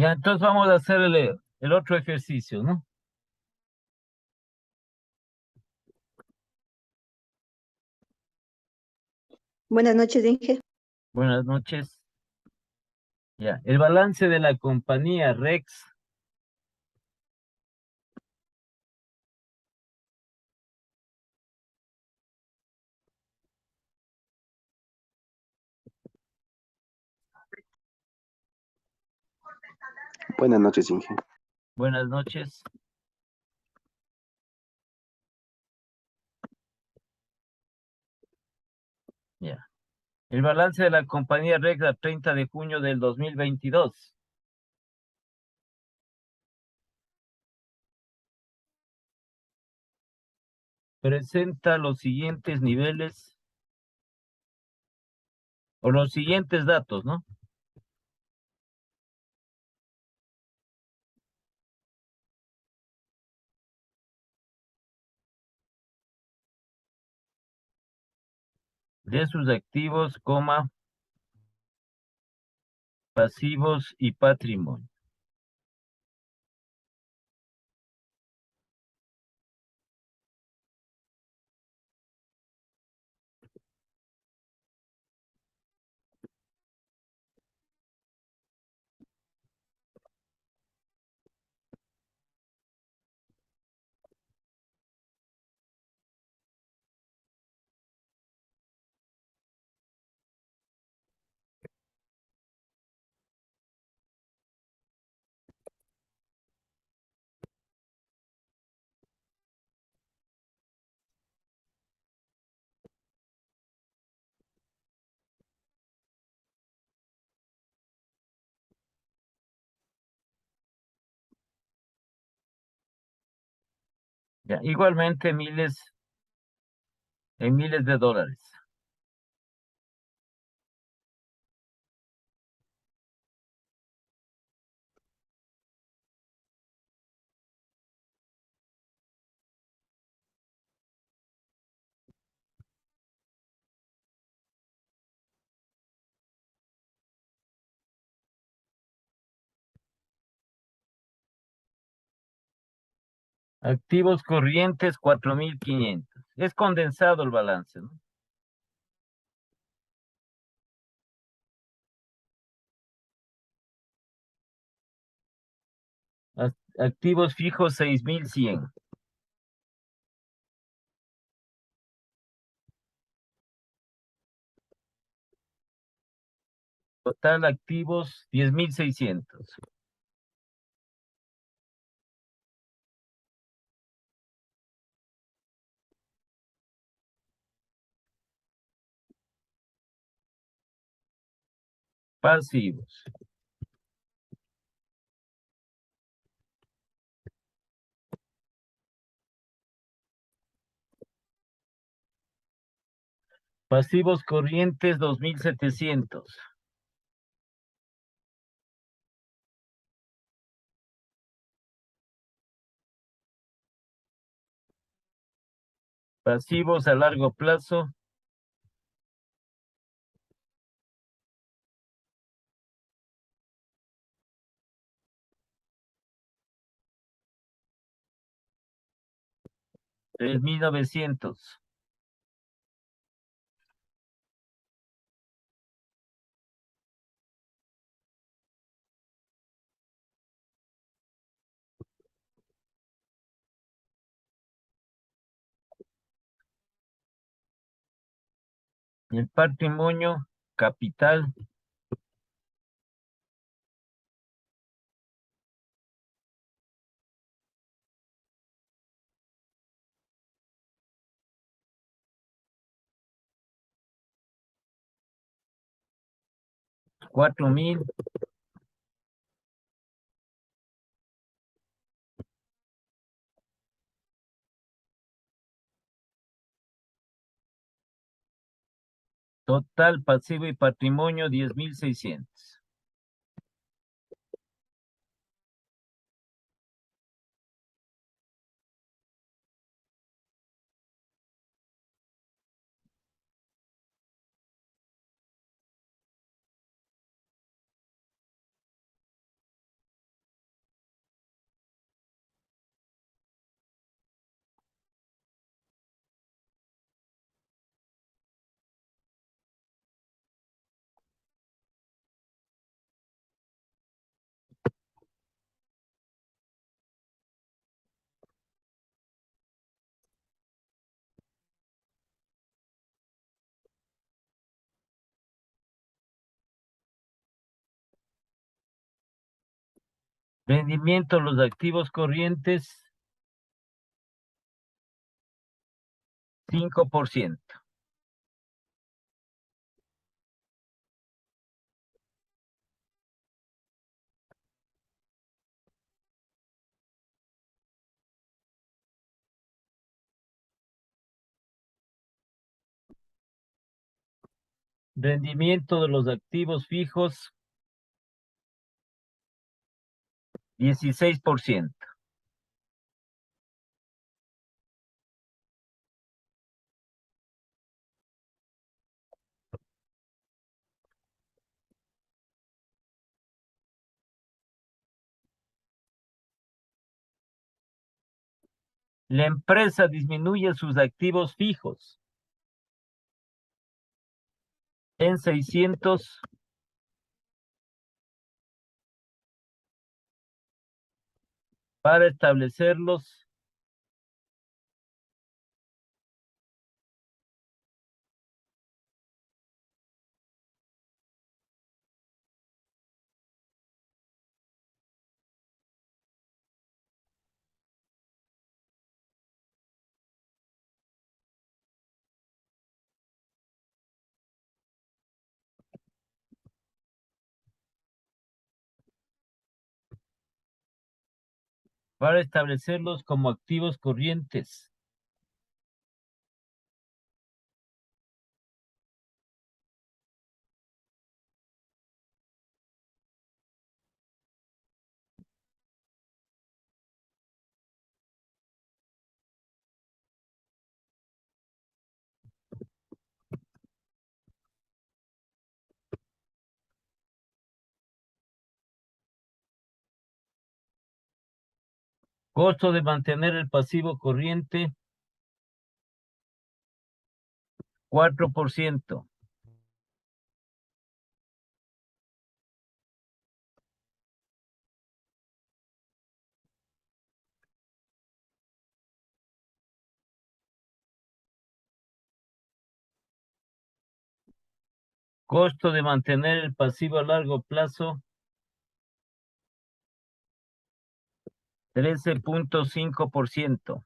Ya, entonces vamos a hacer el otro ejercicio, ¿no? Buenas noches, Inge. Buenas noches. Ya, el balance de la compañía Rex. Buenas noches, Inge. Buenas noches. Ya. El balance de la compañía Rex a 30 de junio del 2022. Presenta los siguientes niveles o los siguientes datos, ¿no? De sus activos, coma, pasivos y patrimonio. Ya, igualmente en miles de dólares. Activos corrientes 4.500. Es condensado el balance, ¿no? Activos fijos 6.100. Total activos 10.600. Pasivos. Pasivos corrientes 2.700. Pasivos a largo plazo. $3.900. El patrimonio capital 4.000. Total pasivo y patrimonio 10.600. Rendimiento de los activos corrientes, 5%. Rendimiento de los activos fijos, 16%. La empresa disminuye sus activos fijos en 600 para establecerlos como activos corrientes. Costo de mantener el pasivo corriente, 4%. Costo de mantener el pasivo a largo plazo, 13.5%.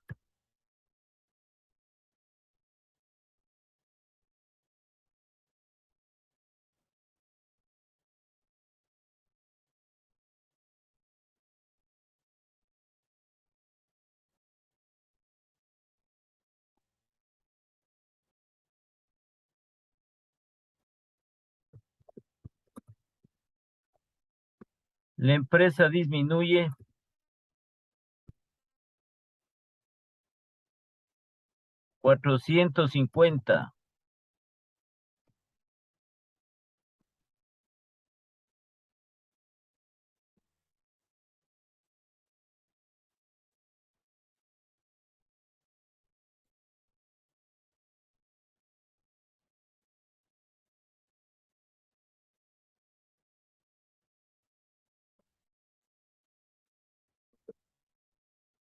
La empresa disminuye 450.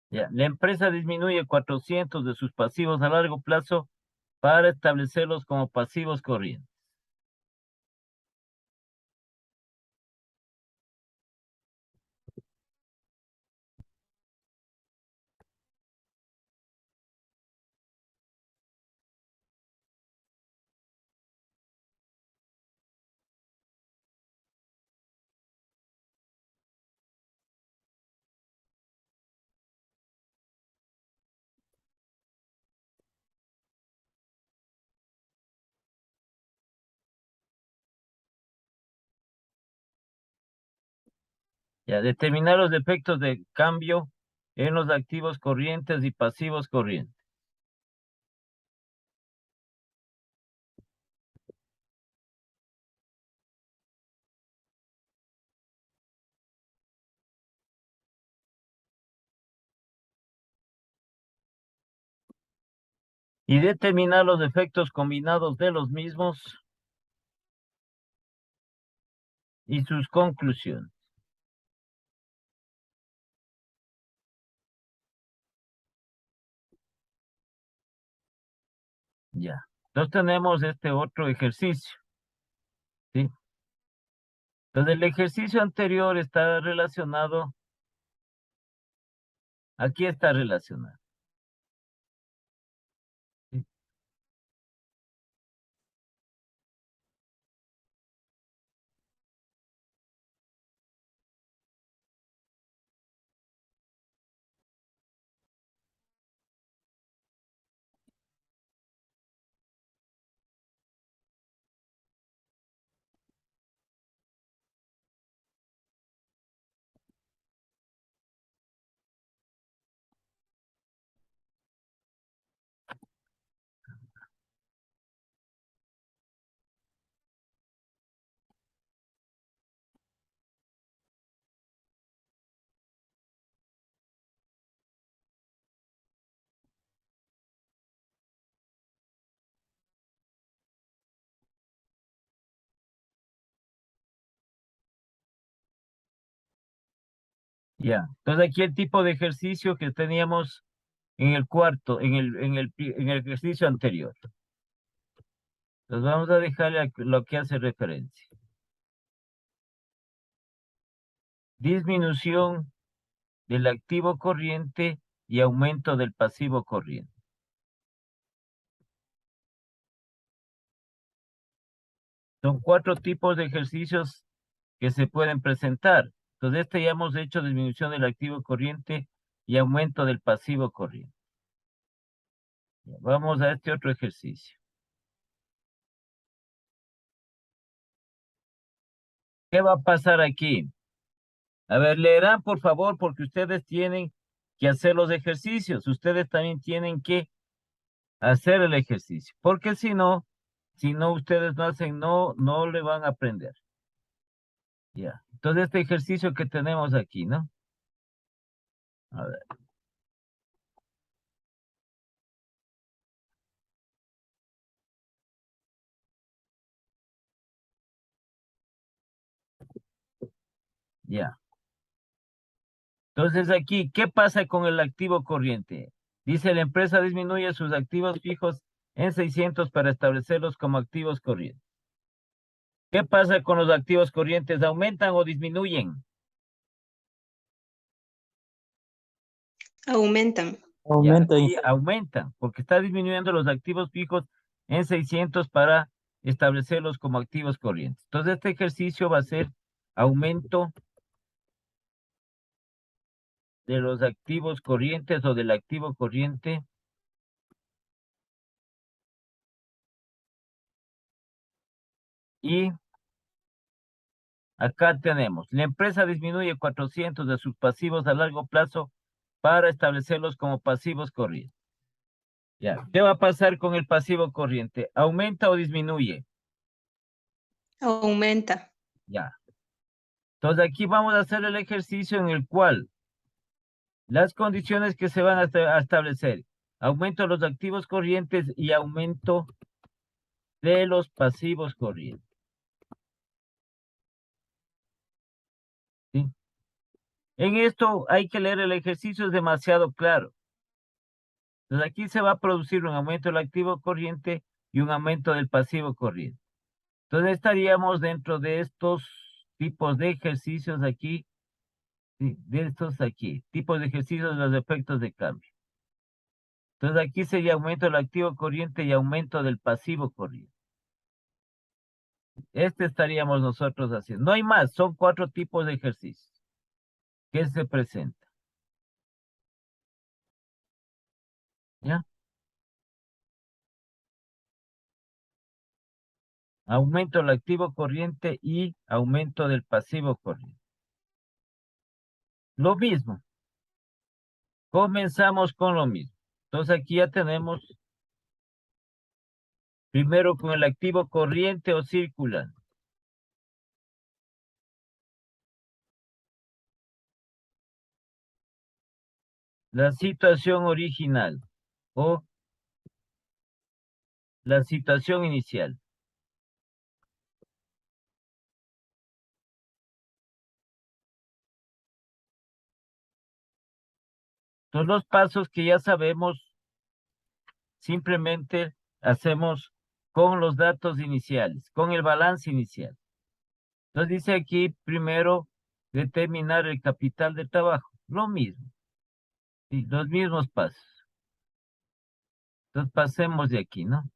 Ya, la empresa disminuye 400 de sus pasivos a largo plazo para establecerlos como pasivos corrientes. Ya, determinar los efectos de cambio en los activos corrientes y pasivos corrientes. Y determinar los efectos combinados de los mismos y sus conclusiones. Ya. Entonces tenemos este otro ejercicio, ¿sí? Entonces el ejercicio anterior está relacionado Aquí está relacionado. ¿Sí? Ya. Entonces aquí el tipo de ejercicio que teníamos en el cuarto, en el ejercicio anterior. Entonces vamos a dejarle lo que hace referencia. Disminución del activo corriente y aumento del pasivo corriente. Son 4 tipos de ejercicios que se pueden presentar. Entonces, ya hemos hecho disminución del activo corriente y aumento del pasivo corriente. Vamos a este otro ejercicio. ¿Qué va a pasar aquí? A ver, leerán por favor, porque ustedes tienen que hacer los ejercicios. Ustedes también tienen que hacer el ejercicio. Porque si no ustedes no hacen, no le van a aprender. Ya. Entonces, este ejercicio que tenemos aquí, ¿no? A ver. Ya. Entonces aquí, ¿qué pasa con el activo corriente? Dice, la empresa disminuye sus activos fijos en 600 para establecerlos como activos corrientes. ¿Qué pasa con los activos corrientes? ¿Aumentan o disminuyen? Aumentan. Ya, Aumenta, y aumentan, porque está disminuyendo los activos fijos en 600 para establecerlos como activos corrientes. Entonces, este ejercicio va a ser aumento de los activos corrientes o del activo corriente. Y acá tenemos, la empresa disminuye 400 de sus pasivos a largo plazo para establecerlos como pasivos corrientes. Ya, ¿qué va a pasar con el pasivo corriente? ¿Aumenta o disminuye? Aumenta. Ya. Entonces aquí vamos a hacer el ejercicio en el cual las condiciones que se van a establecer, aumento de los activos corrientes y aumento de los pasivos corrientes. ¿Sí? En esto hay que leer el ejercicio, es demasiado claro. Entonces aquí se va a producir un aumento del activo corriente y un aumento del pasivo corriente. Entonces estaríamos dentro de estos tipos de ejercicios aquí, sí, de estos aquí, tipos de ejercicios de los efectos de cambio. Entonces aquí sería aumento del activo corriente y aumento del pasivo corriente. Este estaríamos nosotros haciendo. No hay más, son 4 tipos de ejercicios que se presentan. ¿Ya? Aumento del activo corriente y aumento del pasivo corriente. Lo mismo. Comenzamos con lo mismo. Entonces aquí ya tenemos primero con el activo corriente o circular. La situación original o la situación inicial. Entonces los pasos que ya sabemos, simplemente hacemos con los datos iniciales, con el balance inicial. Entonces dice aquí primero determinar el capital de trabajo. Lo mismo. Sí, los mismos pasos. Entonces pasemos de aquí, ¿no?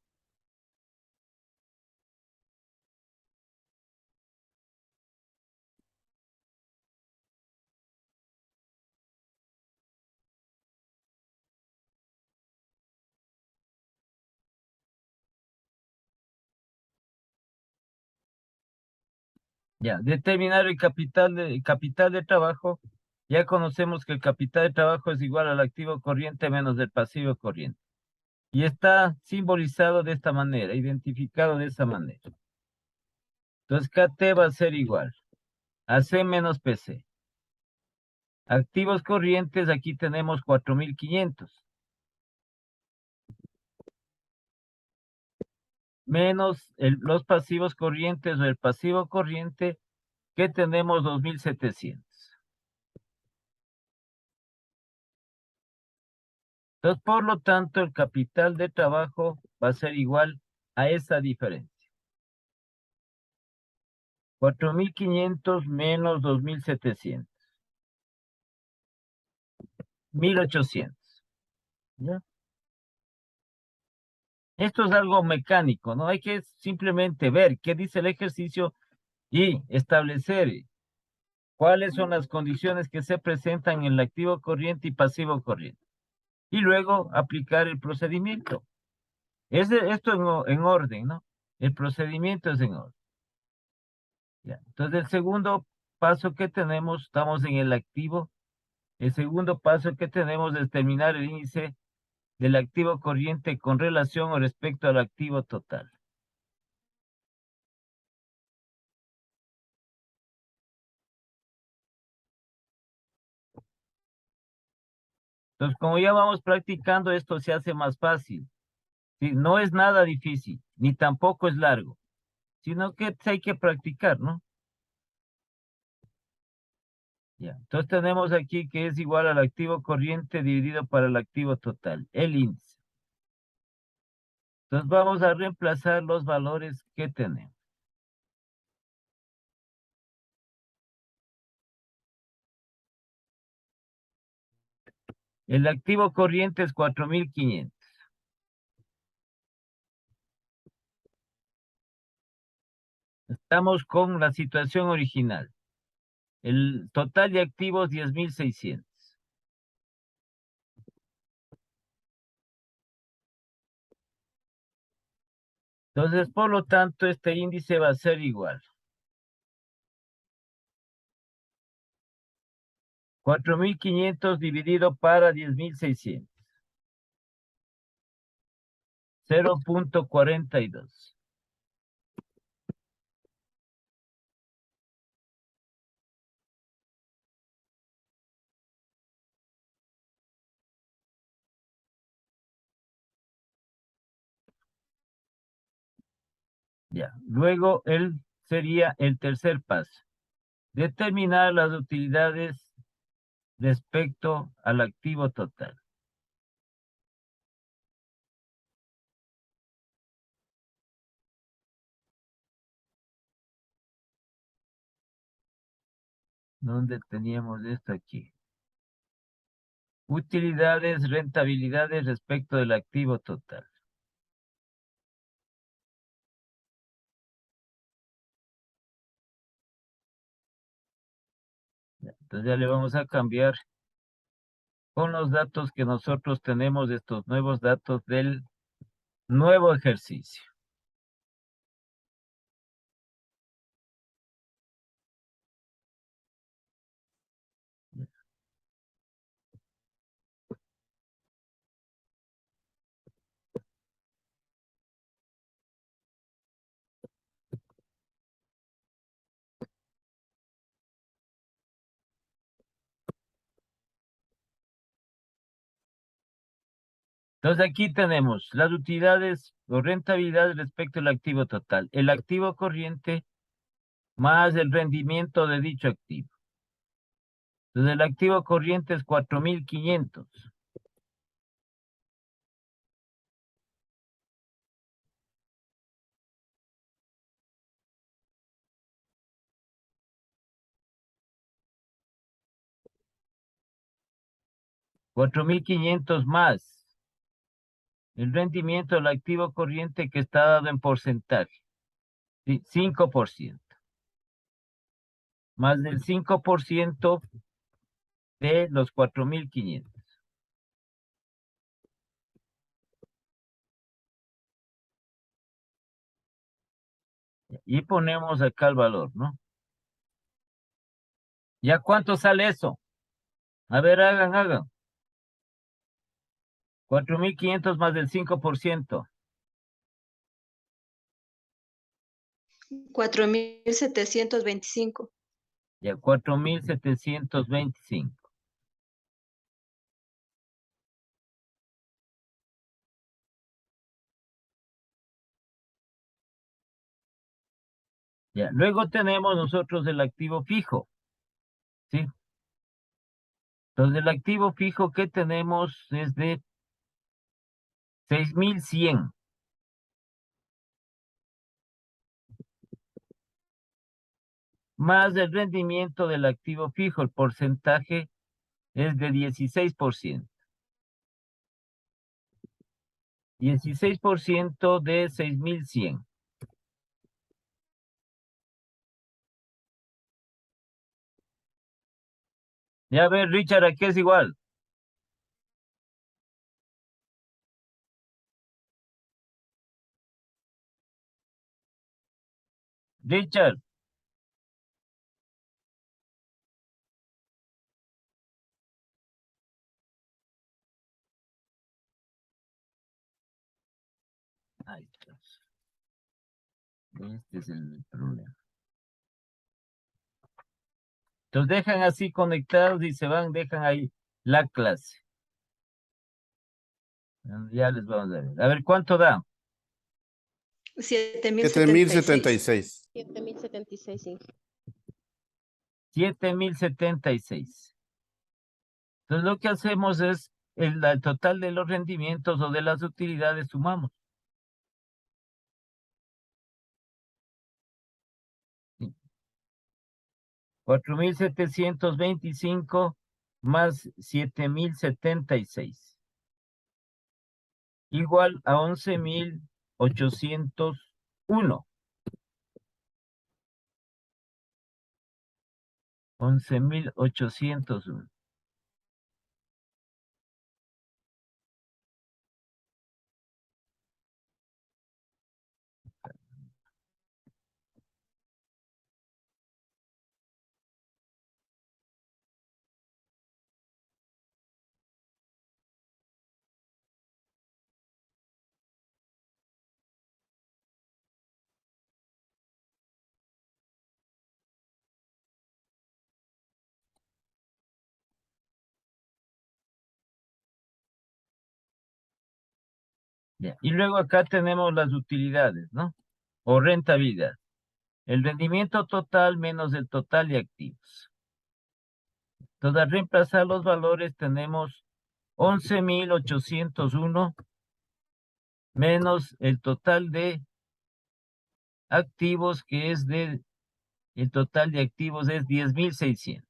Ya, determinar el capital de trabajo. Ya conocemos que el capital de trabajo es igual al activo corriente menos el pasivo corriente. Y está simbolizado de esta manera, identificado de esta manera. Entonces, KT va a ser igual a C menos PC. Activos corrientes, aquí tenemos 4.500. Menos los pasivos corrientes o el pasivo corriente, que tenemos 2.700. Entonces, por lo tanto, el capital de trabajo va a ser igual a esa diferencia. 4.500 menos 2.700. 1.800. ¿Ya? Esto es algo mecánico, ¿no? Hay que simplemente ver qué dice el ejercicio y establecer cuáles son las condiciones que se presentan en el activo corriente y pasivo corriente. Y luego aplicar el procedimiento. Esto en orden, ¿no? El procedimiento es en orden. Ya. Entonces, el segundo paso que tenemos, estamos en el activo. El segundo paso que tenemos es determinar el índice del activo corriente con relación o respecto al activo total. Entonces, como ya vamos practicando, esto se hace más fácil. ¿Sí? No es nada difícil, ni tampoco es largo, sino que hay que practicar, ¿no? Ya. Entonces tenemos aquí que es igual al activo corriente dividido para el activo total, el índice. Entonces vamos a reemplazar los valores que tenemos. El activo corriente es 4.500. Estamos con la situación original. El total de activos 10.600. Entonces, por lo tanto, este índice va a ser igual. 4.500 dividido para 10.600. 0.42. Ya. Luego, sería el tercer paso. Determinar las utilidades respecto al activo total. ¿Dónde teníamos esto aquí? Utilidades, rentabilidades respecto del activo total. Ya, entonces ya le vamos a cambiar con los datos que nosotros tenemos, estos nuevos datos del nuevo ejercicio. Entonces aquí tenemos las utilidades o rentabilidad respecto al activo total. El activo corriente más el rendimiento de dicho activo. Entonces el activo corriente es 4.500. 4.500 más el rendimiento del activo corriente que está dado en porcentaje. ¿Sí? 5%. Más del 5% de los 4.500. Y ponemos acá el valor, ¿no? ¿Ya cuánto sale eso? A ver, hagan. 4.500 más del 5%. 4.725. Ya, 4.725. Ya, luego tenemos nosotros el activo fijo, ¿sí? Entonces, el activo fijo que tenemos es de 6.100. Más el rendimiento del activo fijo, el porcentaje es de 16%. 16% de 6.100. Ya ver, Richard, aquí es igual. Richard, ahí está. Este es el problema. Entonces dejan así conectados y se van, dejan ahí la clase. Ya les vamos a ver. A ver, ¿cuánto da? 7.076. 7.076. 7.076, sí. 7.076. Entonces lo que hacemos es el total de los rendimientos o de las utilidades sumamos. Sí. 4.725 más 7.076. Igual a 11.801. 11.801. Ya. Y luego acá tenemos las utilidades, ¿no? O rentabilidad. El rendimiento total menos el total de activos. Entonces, al reemplazar los valores tenemos 11.801 menos el total de activos que es el total de activos es 10.600.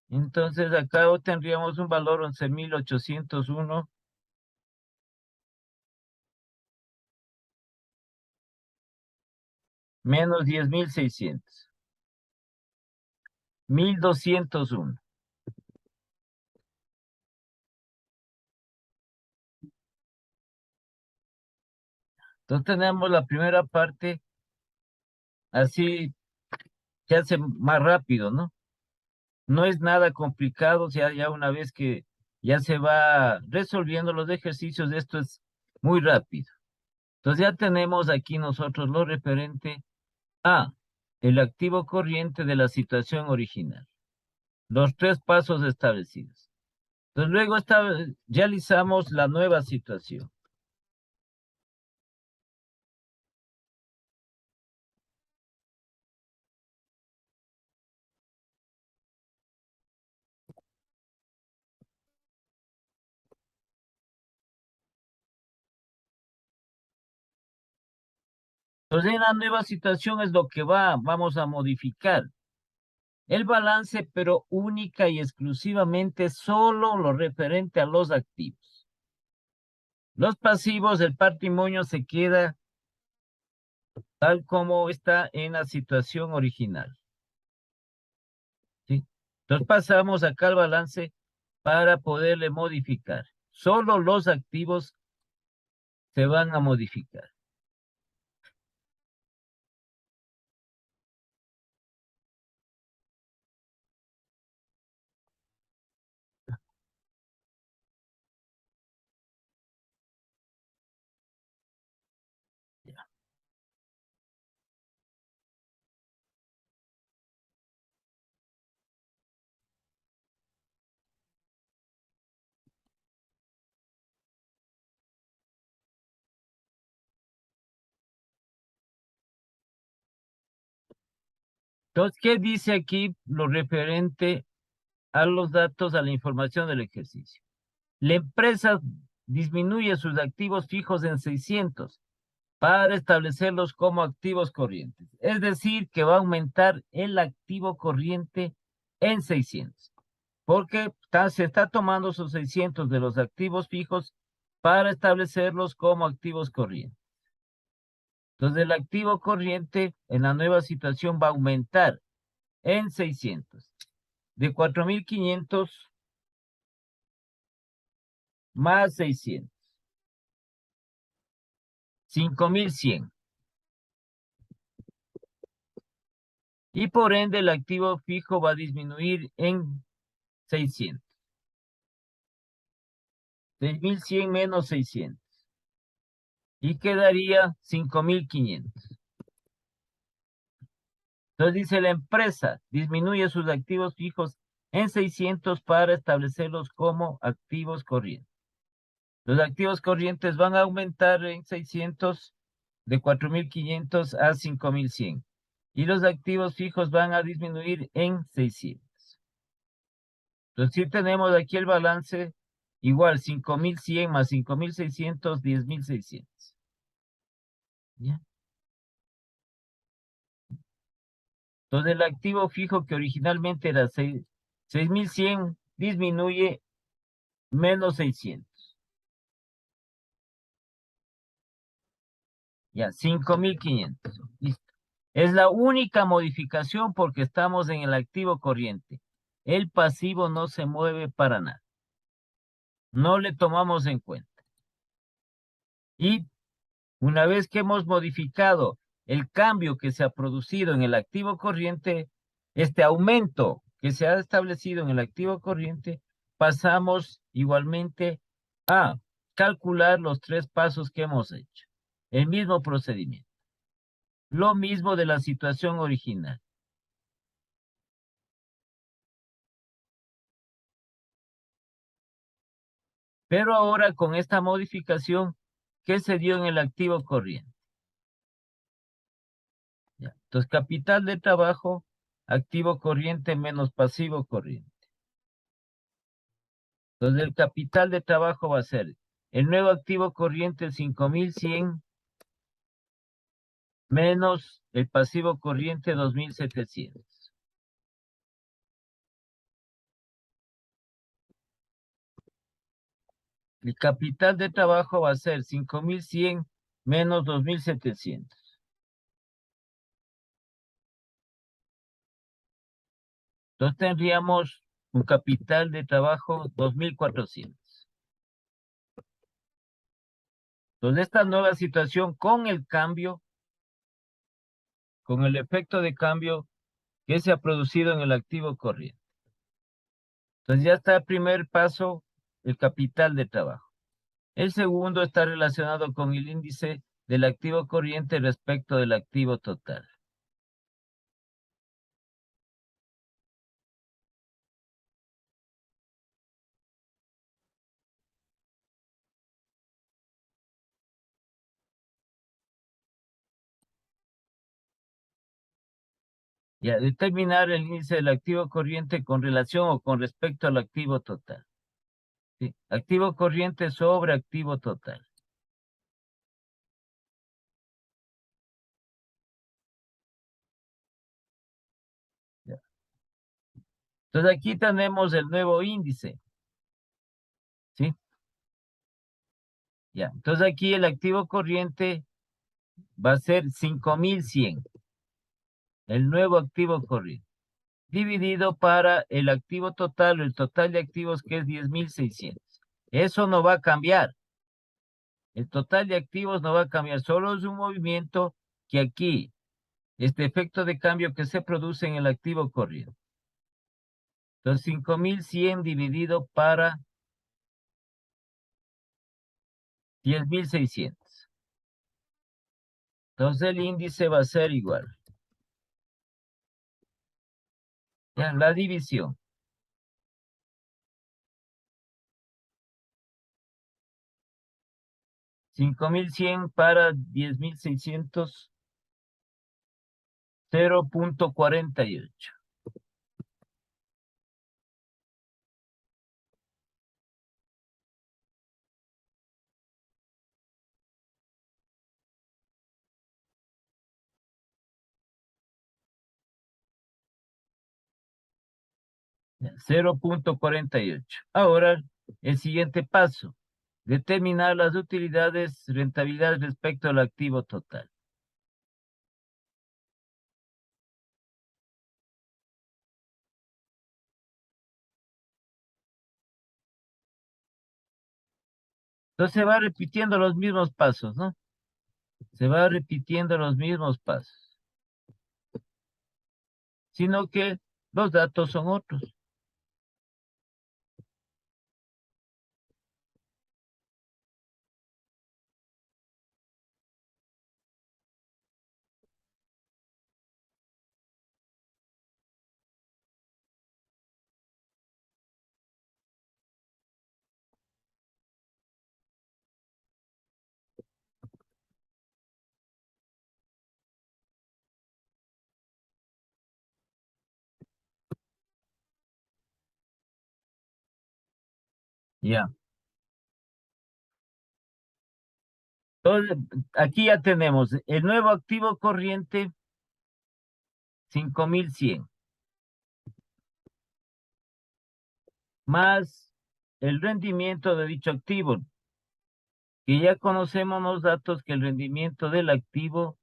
Entonces acá tendríamos un valor 11.801 menos 10.600. 1.201. Entonces tenemos la primera parte así se hace más rápido, ¿no? No es nada complicado, ya una vez que ya se va resolviendo los ejercicios, esto es muy rápido. Entonces ya tenemos aquí nosotros lo referente a el activo corriente de la situación original. Los 3 pasos establecidos. Entonces luego realizamos la nueva situación. Entonces en la nueva situación es lo que vamos a modificar. el balance, pero única y exclusivamente solo lo referente a los activos. Los pasivos, el patrimonio se queda tal como está en la situación original. ¿Sí? Entonces pasamos acá al balance para poderle modificar. Solo los activos se van a modificar. Entonces, ¿qué dice aquí lo referente a los datos, a la información del ejercicio? La empresa disminuye sus activos fijos en 600 para establecerlos como activos corrientes. Es decir, que va a aumentar el activo corriente en 600, porque se está tomando esos 600 de los activos fijos para establecerlos como activos corrientes. Entonces, el activo corriente en la nueva situación va a aumentar en 600, de 4.500 más 600, 5.100. Y por ende el activo fijo va a disminuir en 600. 6.100 menos 600. Y quedaría 5.500. Entonces dice la empresa disminuye sus activos fijos en 600 para establecerlos como activos corrientes. Los activos corrientes van a aumentar en 600 de 4.500 a 5.100. Y los activos fijos van a disminuir en 600. Entonces, si tenemos aquí el balance igual 5.100 más 5.600, 10.600. ¿Ya? Entonces, el activo fijo que originalmente era 6.100 disminuye menos 600. Ya, 5.500. Listo. Es la única modificación porque estamos en el activo corriente. El pasivo no se mueve para nada. No le tomamos en cuenta. Y una vez que hemos modificado el cambio que se ha producido en el activo corriente, este aumento que se ha establecido en el activo corriente, pasamos igualmente a calcular los 3 pasos que hemos hecho. El mismo procedimiento. Lo mismo de la situación original. Pero ahora con esta modificación que se dio en el activo corriente. Ya. Entonces, capital de trabajo, activo corriente menos pasivo corriente. Entonces, el capital de trabajo va a ser el nuevo activo corriente 5.100 menos el pasivo corriente 2.700. El capital de trabajo va a ser 5.100 menos 2.700. Entonces tendríamos un capital de trabajo 2.400. Entonces esta nueva situación con el cambio, con el efecto de cambio que se ha producido en el activo corriente. Entonces ya está el primer paso, el capital de trabajo. El segundo está relacionado con el índice del activo corriente respecto del activo total. Y a determinar el índice del activo corriente con relación o con respecto al activo total. ¿Sí? Activo corriente sobre activo total. Ya. Entonces aquí tenemos el nuevo índice. ¿Sí? Ya. Entonces aquí el activo corriente va a ser 5.100. El nuevo activo corriente. Dividido para el activo total, el total de activos que es 10.600. Eso no va a cambiar. El total de activos no va a cambiar. Solo es un movimiento que aquí, este efecto de cambio que se produce en el activo corriente. Entonces 5.100 dividido para 10.600. Entonces el índice va a ser igual. Ya, la división. 5.100 para 10.600, 0.48. Ya, 0.48. Ahora, el siguiente paso. Determinar las utilidades, rentabilidad respecto al activo total. Entonces se va repitiendo los mismos pasos, ¿no? Se va repitiendo los mismos pasos. Sino que los datos son otros. Ya. Entonces, aquí ya tenemos el nuevo activo corriente, 5.100. Más el rendimiento de dicho activo, que ya conocemos los datos que el rendimiento del activo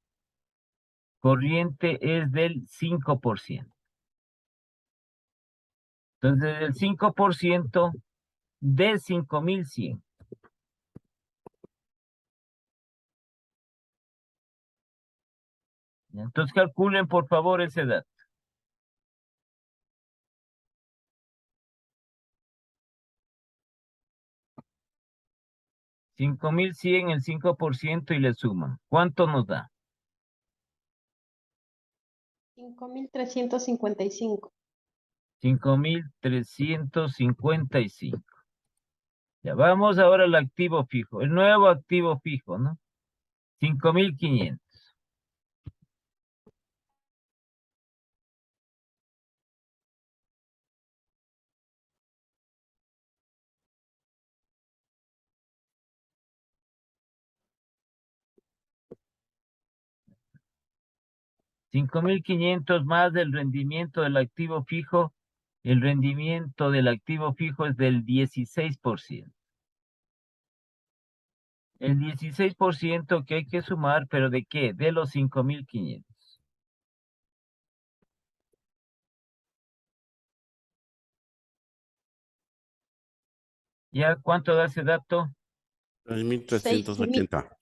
corriente es del 5%. Entonces, el 5% de 5.100. Entonces, calculen por favor ese dato. 5.100, el 5% y le suman. ¿Cuánto nos da? 5.355. 5.355. Ya vamos ahora al activo fijo, el nuevo activo fijo, ¿no? 5.500. 5.500 más del rendimiento del activo fijo. El rendimiento del activo fijo es del 16%. El 16% que hay que sumar, ¿pero de qué? De los 5.500. ¿Ya cuánto da ese dato? 6.380.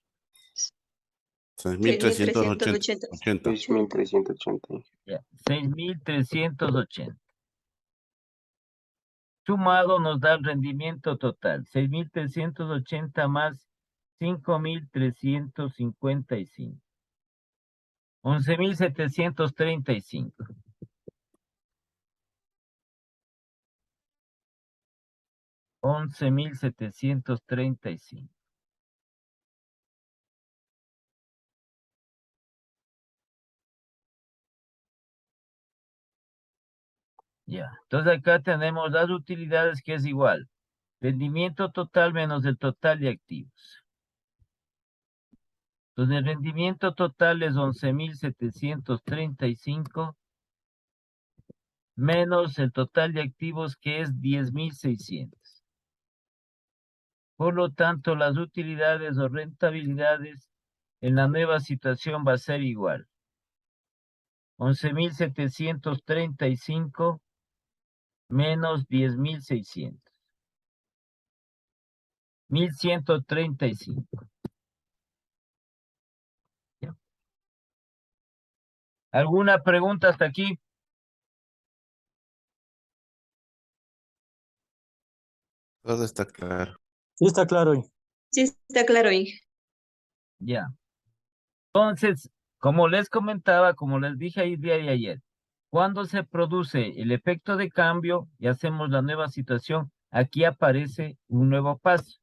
6.380. 6.380. 6.380. Ya, 6.380. Sumado nos da el rendimiento total. 6.380 más 5.355. 11.735. 11.735. Ya. Entonces acá tenemos las utilidades que es igual. Rendimiento total menos el total de activos. Entonces el rendimiento total es 11.735 menos el total de activos, que es 10.600. Por lo tanto, las utilidades o rentabilidades en la nueva situación va a ser igual. 11.735 menos 10.600. 1.135. ¿Ya? ¿Alguna pregunta hasta aquí? Todo está claro. Sí, está claro. Inge. Sí, está claro, Inge. Ya. Entonces, como les comentaba, como les dije el día de ayer, cuando se produce el efecto de cambio y hacemos la nueva situación, aquí aparece un nuevo paso.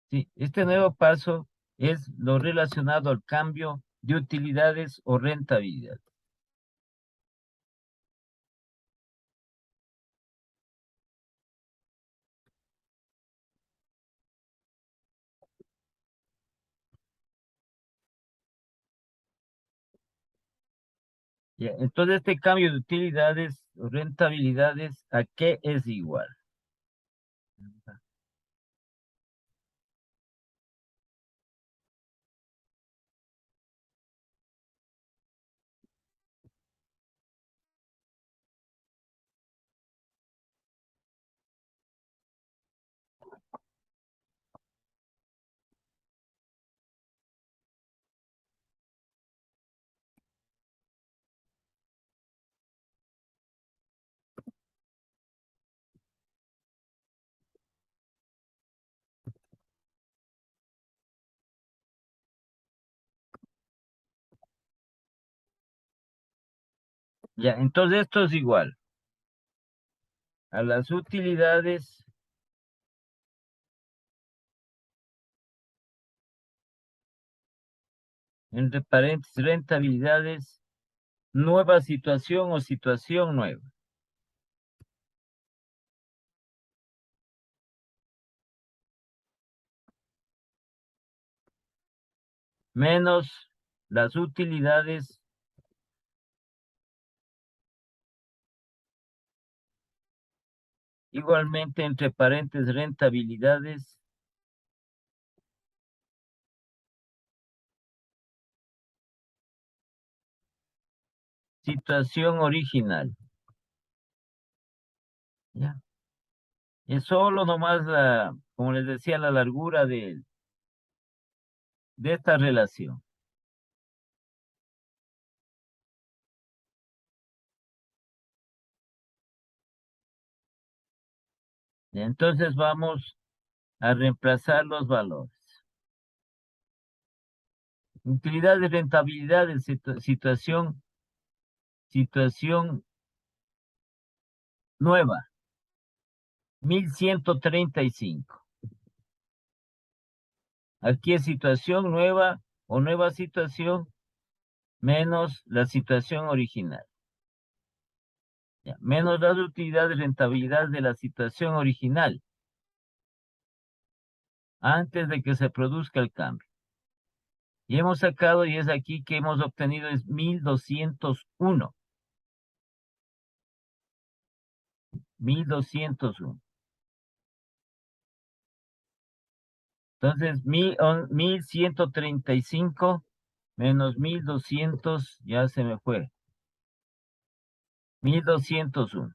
¿Sí? Este nuevo paso es lo relacionado al cambio de utilidades o rentabilidad. Ya, entonces, este cambio de utilidades o rentabilidades, ¿a qué es igual? Ya, entonces esto es igual a las utilidades entre paréntesis rentabilidades, nueva situación o situación nueva. Menos las utilidades igualmente entre paréntesis rentabilidades, situación original. ¿Ya? Es solo nomás la, como les decía, la largura de esta relación. ¿Ya? Entonces vamos a reemplazar los valores. Utilidad de rentabilidad de situación nueva, 1.135. Aquí es situación nueva o nueva situación menos la situación original. Ya, menos las utilidades de rentabilidad de la situación original antes de que se produzca el cambio. Y hemos sacado, y es aquí que hemos obtenido, es 1.201. 1.201. Entonces, 1.135 menos 1.200, ya se me fue. 1.201.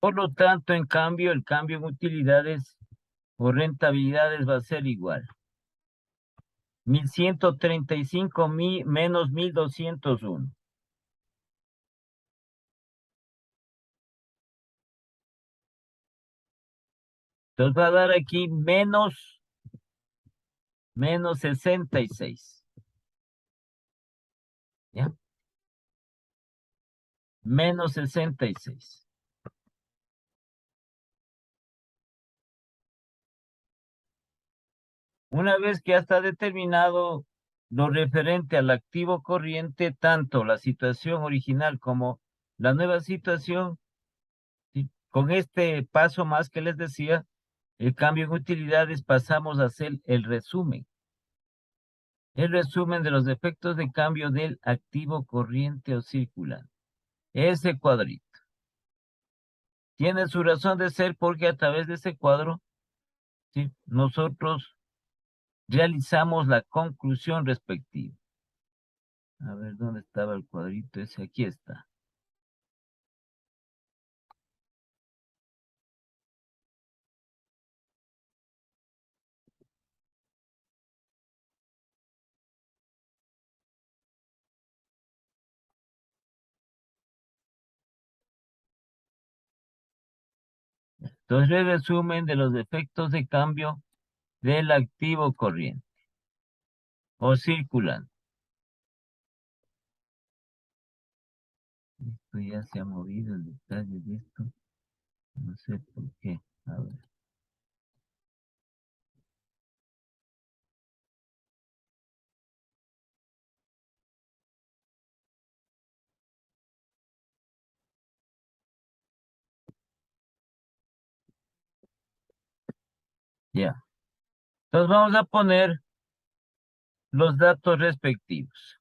Por lo tanto, en cambio, el cambio en utilidades o rentabilidades va a ser igual. 1.135 menos 1.201. Entonces va a dar aquí menos 66. ¿Ya? menos 66. Una vez que ya está determinado lo referente al activo corriente, tanto la situación original como la nueva situación, ¿sí? Con este paso más que les decía, el cambio en utilidades, pasamos a hacer el resumen. El resumen de los efectos de cambio del activo corriente o circulante. Ese cuadrito. Tiene su razón de ser porque a través de ese cuadro, ¿sí?, nosotros realizamos la conclusión respectiva. A ver, ¿dónde estaba el cuadrito ese? Aquí está. Entonces, el resumen de los efectos de cambio del activo corriente o circulante. Esto ya se ha movido el detalle de esto. No sé por qué. A ver. Ya. Entonces vamos a poner los datos respectivos.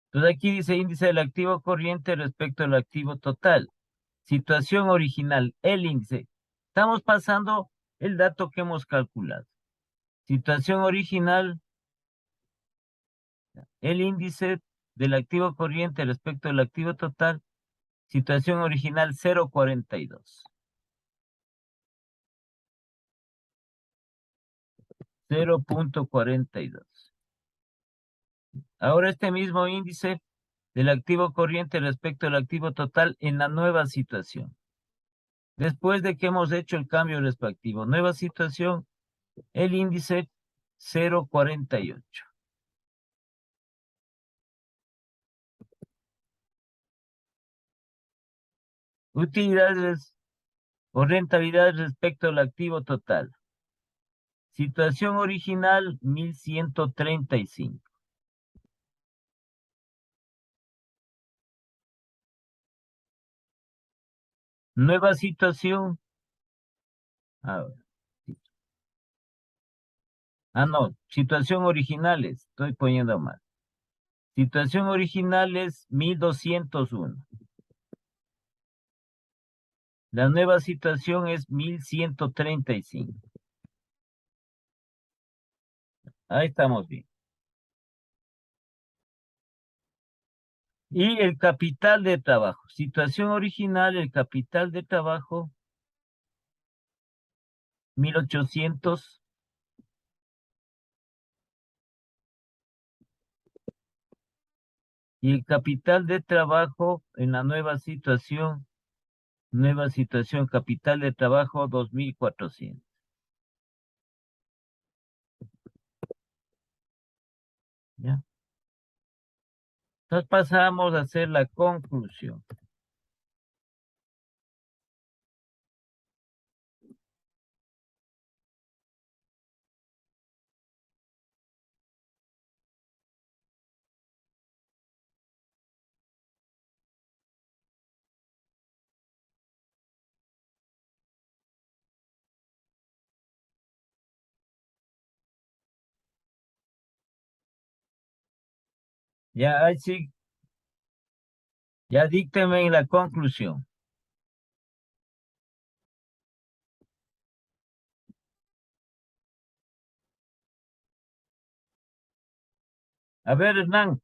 Entonces aquí dice índice del activo corriente respecto al activo total. Situación original, el índice. Estamos pasando el dato que hemos calculado. Situación original, el índice del activo corriente respecto al activo total. Situación original 0.42. 0.42. Ahora este mismo índice del activo corriente respecto al activo total en la nueva situación. Después de que hemos hecho el cambio respectivo, nueva situación, el índice 0.48. Utilidades o rentabilidad respecto al activo total. Situación original 1135. Nueva situación. A ver. No, situación originales, estoy poniendo mal. Situación original es 1201. La nueva situación es 1135. Ahí estamos bien. Y el capital de trabajo. Situación original, el capital de trabajo, 1800. Y el capital de trabajo en la nueva situación, capital de trabajo 2400. ¿Ya? Entonces pasamos a hacer la conclusión. Ya, ahí sí. Ya dícteme la conclusión. A ver, Hernán.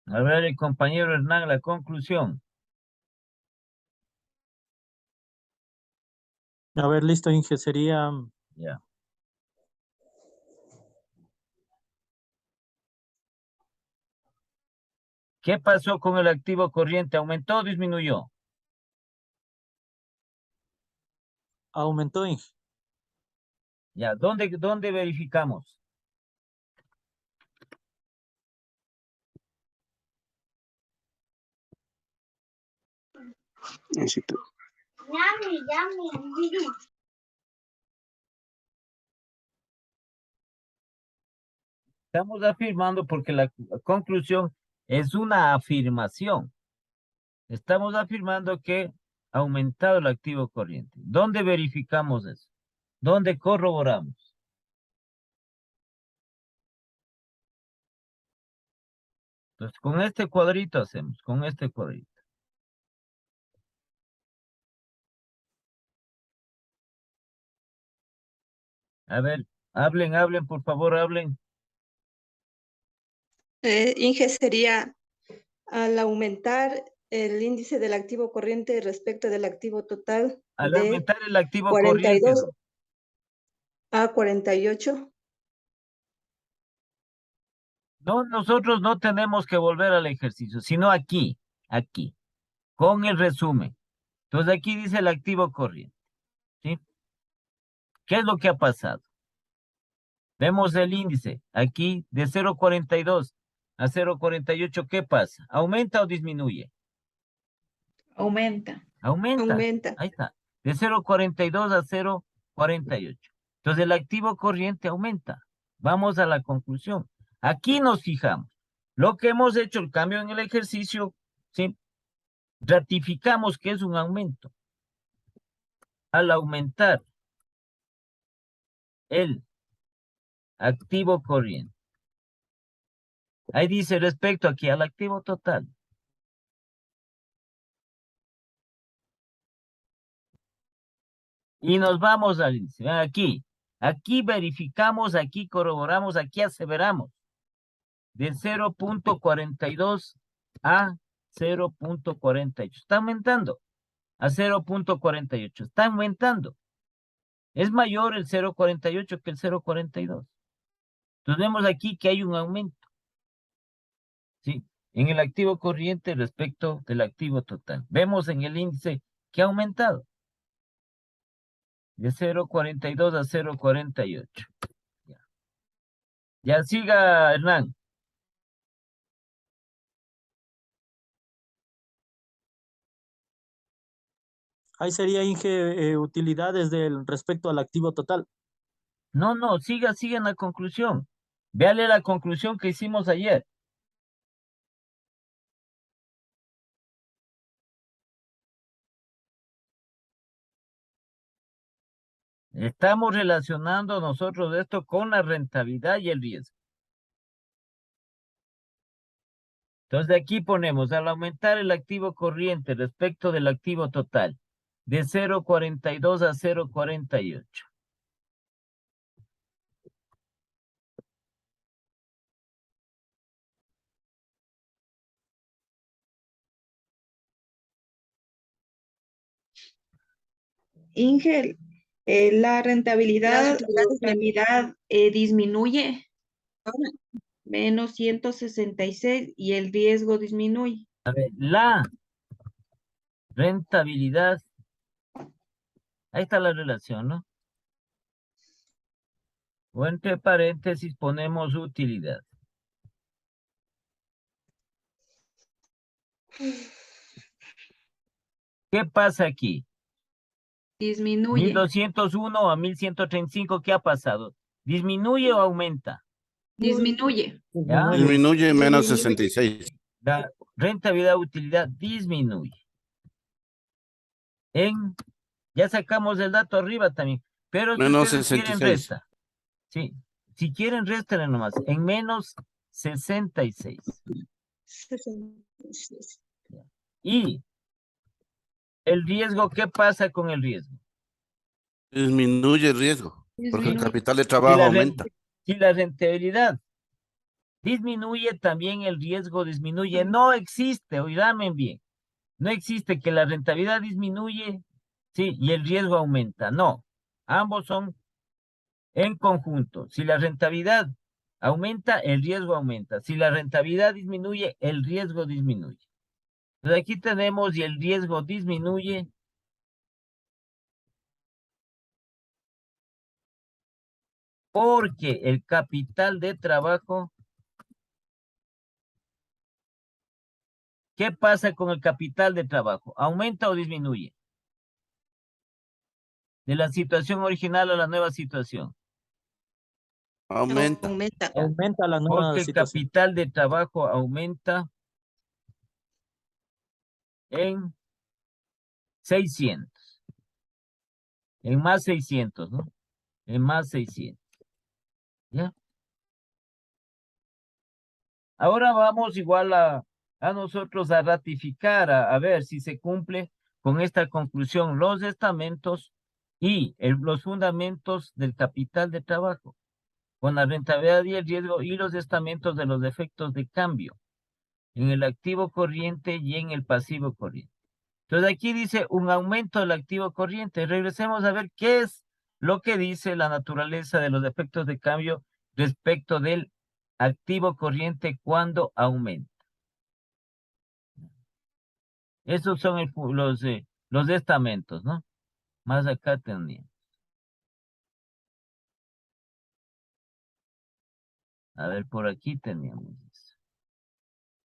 A ver, el compañero Hernán, la conclusión. A ver, listo, Inge, sería Ya. ¿Qué pasó con el activo corriente? ¿Aumentó o disminuyó? aumentó, Inge. Ya, ¿dónde verificamos? Necesito. Estamos afirmando porque la conclusión es una afirmación. Estamos afirmando que ha aumentado el activo corriente. ¿Dónde verificamos eso? ¿Dónde corroboramos? Entonces, con este cuadrito hacemos, con este cuadrito. A ver, hablen, por favor, hablen. Inge, sería al aumentar el índice del activo corriente respecto del activo total Al de aumentar el activo 42 corriente, a 48. no, nosotros no tenemos que volver al ejercicio, sino aquí, con el resumen. Entonces aquí dice el activo corriente, ¿sí? ¿Qué es lo que ha pasado? Vemos el índice aquí de 0,42 a 0,48. ¿Qué pasa? ¿Aumenta o disminuye? Aumenta. Aumenta. Ahí está. De 0,42 a 0,48. Entonces el activo corriente aumenta. Vamos a la conclusión. Aquí nos fijamos. Lo que hemos hecho, el cambio en el ejercicio, ¿sí? Ratificamos que es un aumento. Al aumentar el activo corriente. Ahí dice respecto aquí al activo total. Y nos vamos al índice. Vean aquí. Aquí verificamos, aquí corroboramos, aquí aseveramos. De 0,42 a 0,48. Está aumentando. A 0,48. Está aumentando. Es mayor el 0,48 que el 0,42. Entonces vemos aquí que hay un aumento. ¿Sí? En el activo corriente respecto del activo total. Vemos en el índice que ha aumentado. De 0,42 a 0,48. Ya siga, Hernán. Ahí sería, Inge, utilidades del respecto al activo total. No, siga en la conclusión. Véale la conclusión que hicimos ayer. Estamos relacionando nosotros esto con la rentabilidad y el riesgo. Entonces aquí ponemos, al aumentar el activo corriente respecto del activo total, de 0,42 a 0,48. Inge, la rentabilidad Las utilidades disminuye, menos 166, y el riesgo disminuye. A ver, la rentabilidad, ahí está la relación, ¿no? O entre paréntesis ponemos utilidad. ¿Qué pasa aquí? Disminuye. 1201 a 1135, ¿qué ha pasado? ¿Disminuye o aumenta? Disminuye. ¿Ya? Disminuye menos 66. La rentabilidad utilidad disminuye. Ya sacamos el dato arriba también, pero si Menos ustedes quieren 66. resta. Sí, si quieren réstale nomás, en menos 66. 66. Y el riesgo, ¿qué pasa con el riesgo? Disminuye el riesgo. Porque el Disminuye. capital de trabajo aumenta. Si la rentabilidad disminuye, también el riesgo disminuye. No existe, oigan bien, no existe que la rentabilidad disminuye, sí, y el riesgo aumenta. No, ambos son en conjunto. Si la rentabilidad aumenta, el riesgo aumenta. Si la rentabilidad disminuye, el riesgo disminuye. Entonces aquí tenemos y el riesgo disminuye porque el capital de trabajo ¿Qué pasa con el capital de trabajo? ¿Aumenta o disminuye? De la situación original a la nueva situación. Aumenta. Aumenta. Aumenta la nueva Porque el situación. capital de trabajo aumenta en 600. En más 600, ¿no? En más 600. ¿Ya? Ahora vamos igual a nosotros a ratificar, a ver si se cumple con esta conclusión los estamentos y los fundamentos del capital de trabajo, con la rentabilidad y el riesgo y los estamentos de los efectos de cambio en el activo corriente y en el pasivo corriente. Entonces aquí dice un aumento del activo corriente. Regresemos a ver qué es lo que dice la naturaleza de los efectos de cambio respecto del activo corriente cuando aumenta. Esos son los estamentos, ¿no? Más acá teníamos. A ver, por aquí teníamos eso.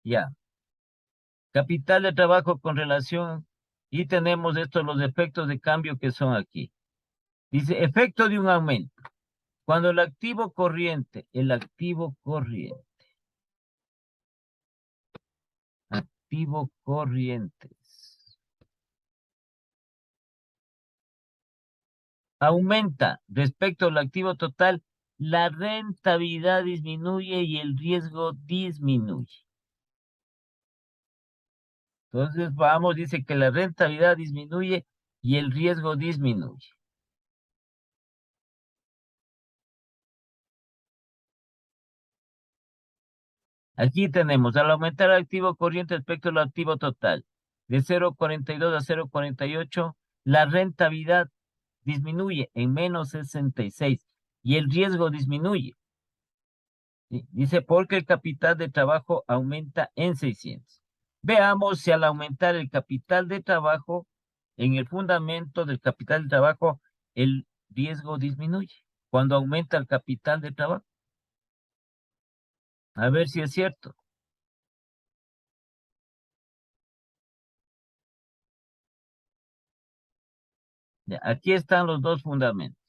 Ya. Capital de trabajo con relación y tenemos estos los efectos de cambio que son aquí. Dice, efecto de un aumento. Cuando el activo corrientes, aumenta respecto al activo total, la rentabilidad disminuye y el riesgo disminuye. Entonces vamos, dice que la rentabilidad disminuye y el riesgo disminuye. Aquí tenemos, al aumentar el activo corriente respecto al activo total, de 0,42 a 0,48, la rentabilidad disminuye en menos 66 y el riesgo disminuye. ¿Sí? Dice, porque el capital de trabajo aumenta en 600. Veamos si al aumentar el capital de trabajo, en el fundamento del capital de trabajo, el riesgo disminuye. Cuando aumenta el capital de trabajo. A ver si es cierto. Ya, aquí están los dos fundamentos.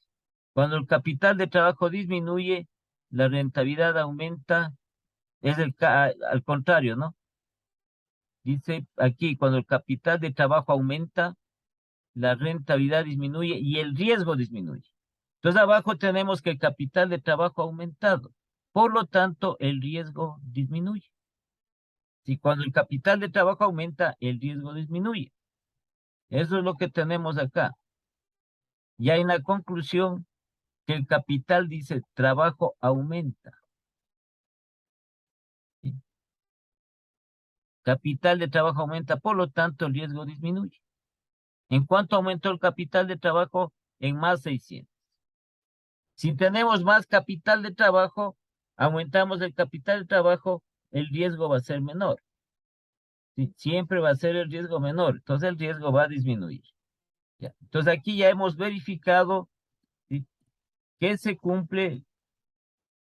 Cuando el capital de trabajo disminuye, la rentabilidad aumenta. Es al contrario, ¿no? Dice aquí, cuando el capital de trabajo aumenta, la rentabilidad disminuye y el riesgo disminuye. Entonces abajo tenemos que el capital de trabajo ha aumentado. Por lo tanto, el riesgo disminuye. Si cuando el capital de trabajo aumenta, el riesgo disminuye. Eso es lo que tenemos acá. Y hay una conclusión que el capital dice trabajo aumenta. ¿Sí? Capital de trabajo aumenta, por lo tanto el riesgo disminuye. ¿En cuánto aumentó el capital de trabajo? En más 600. Si tenemos más capital de trabajo, aumentamos el capital de trabajo, el riesgo va a ser menor. ¿Sí? Siempre va a ser el riesgo menor, entonces el riesgo va a disminuir. ¿Ya? Entonces aquí ya hemos verificado, ¿sí?, que se cumple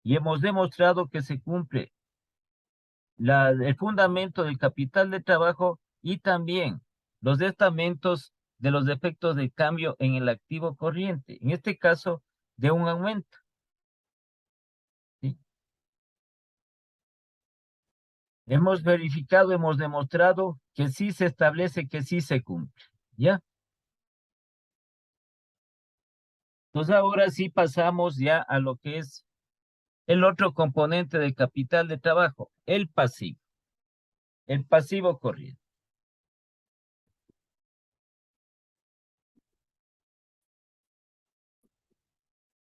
y hemos demostrado que se cumple el fundamento del capital de trabajo y también los estamentos de los efectos de cambio en el activo corriente, en este caso de un aumento. ¿Sí? Hemos verificado, hemos demostrado que sí se establece, que sí se cumple. ¿Ya? Entonces ahora sí pasamos ya a lo que es el otro componente del capital de trabajo, el pasivo. El pasivo corriente.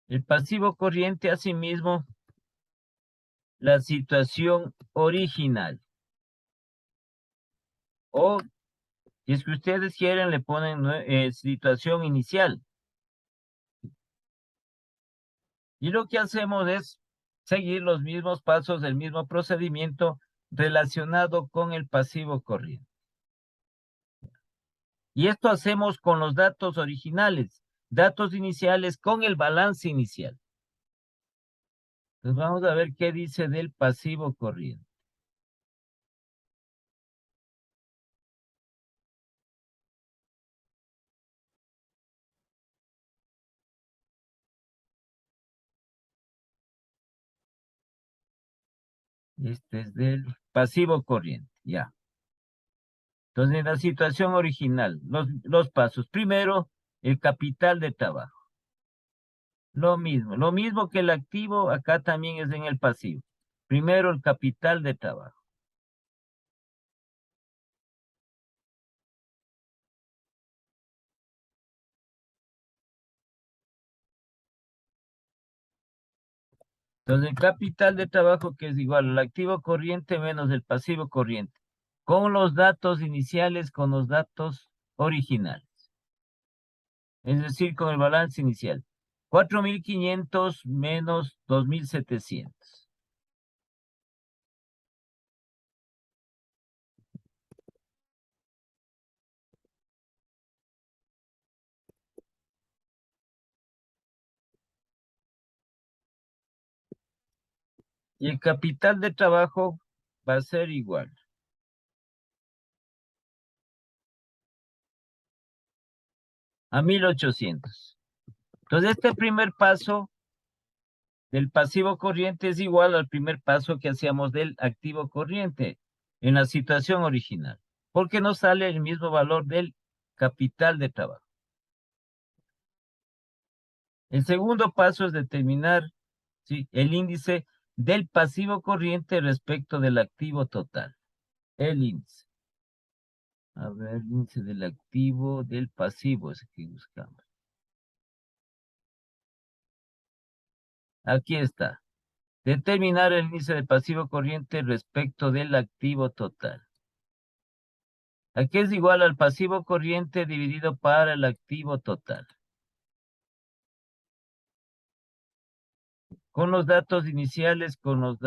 El pasivo corriente, asimismo, la situación original. O, si es que ustedes quieren, le ponen situación inicial. Y lo que hacemos es seguir los mismos pasos del mismo procedimiento relacionado con el pasivo corriente. Y esto hacemos con los datos originales, datos iniciales con el balance inicial. Entonces vamos a ver qué dice del pasivo corriente. Este es del pasivo corriente, ya. Entonces, en la situación original, los pasos. Primero, el capital de trabajo. Lo mismo que el activo, acá también es en el pasivo. Primero, el capital de trabajo. Entonces, el capital de trabajo que es igual al activo corriente menos el pasivo corriente. Con los datos iniciales, con los datos originales. Es decir, con el balance inicial. 4.500 menos 2.700. Y el capital de trabajo va a ser igual. A 1.800. Entonces, este primer paso del pasivo corriente es igual al primer paso que hacíamos del activo corriente en la situación original, porque nos sale el mismo valor del capital de trabajo. El segundo paso es determinar, ¿sí?, el índice del pasivo corriente respecto del activo total. El índice. A ver, el índice del activo del pasivo es el que buscamos. Aquí está. Determinar el índice del pasivo corriente respecto del activo total. Aquí es igual al pasivo corriente dividido para el activo total. Con los datos iniciales, con los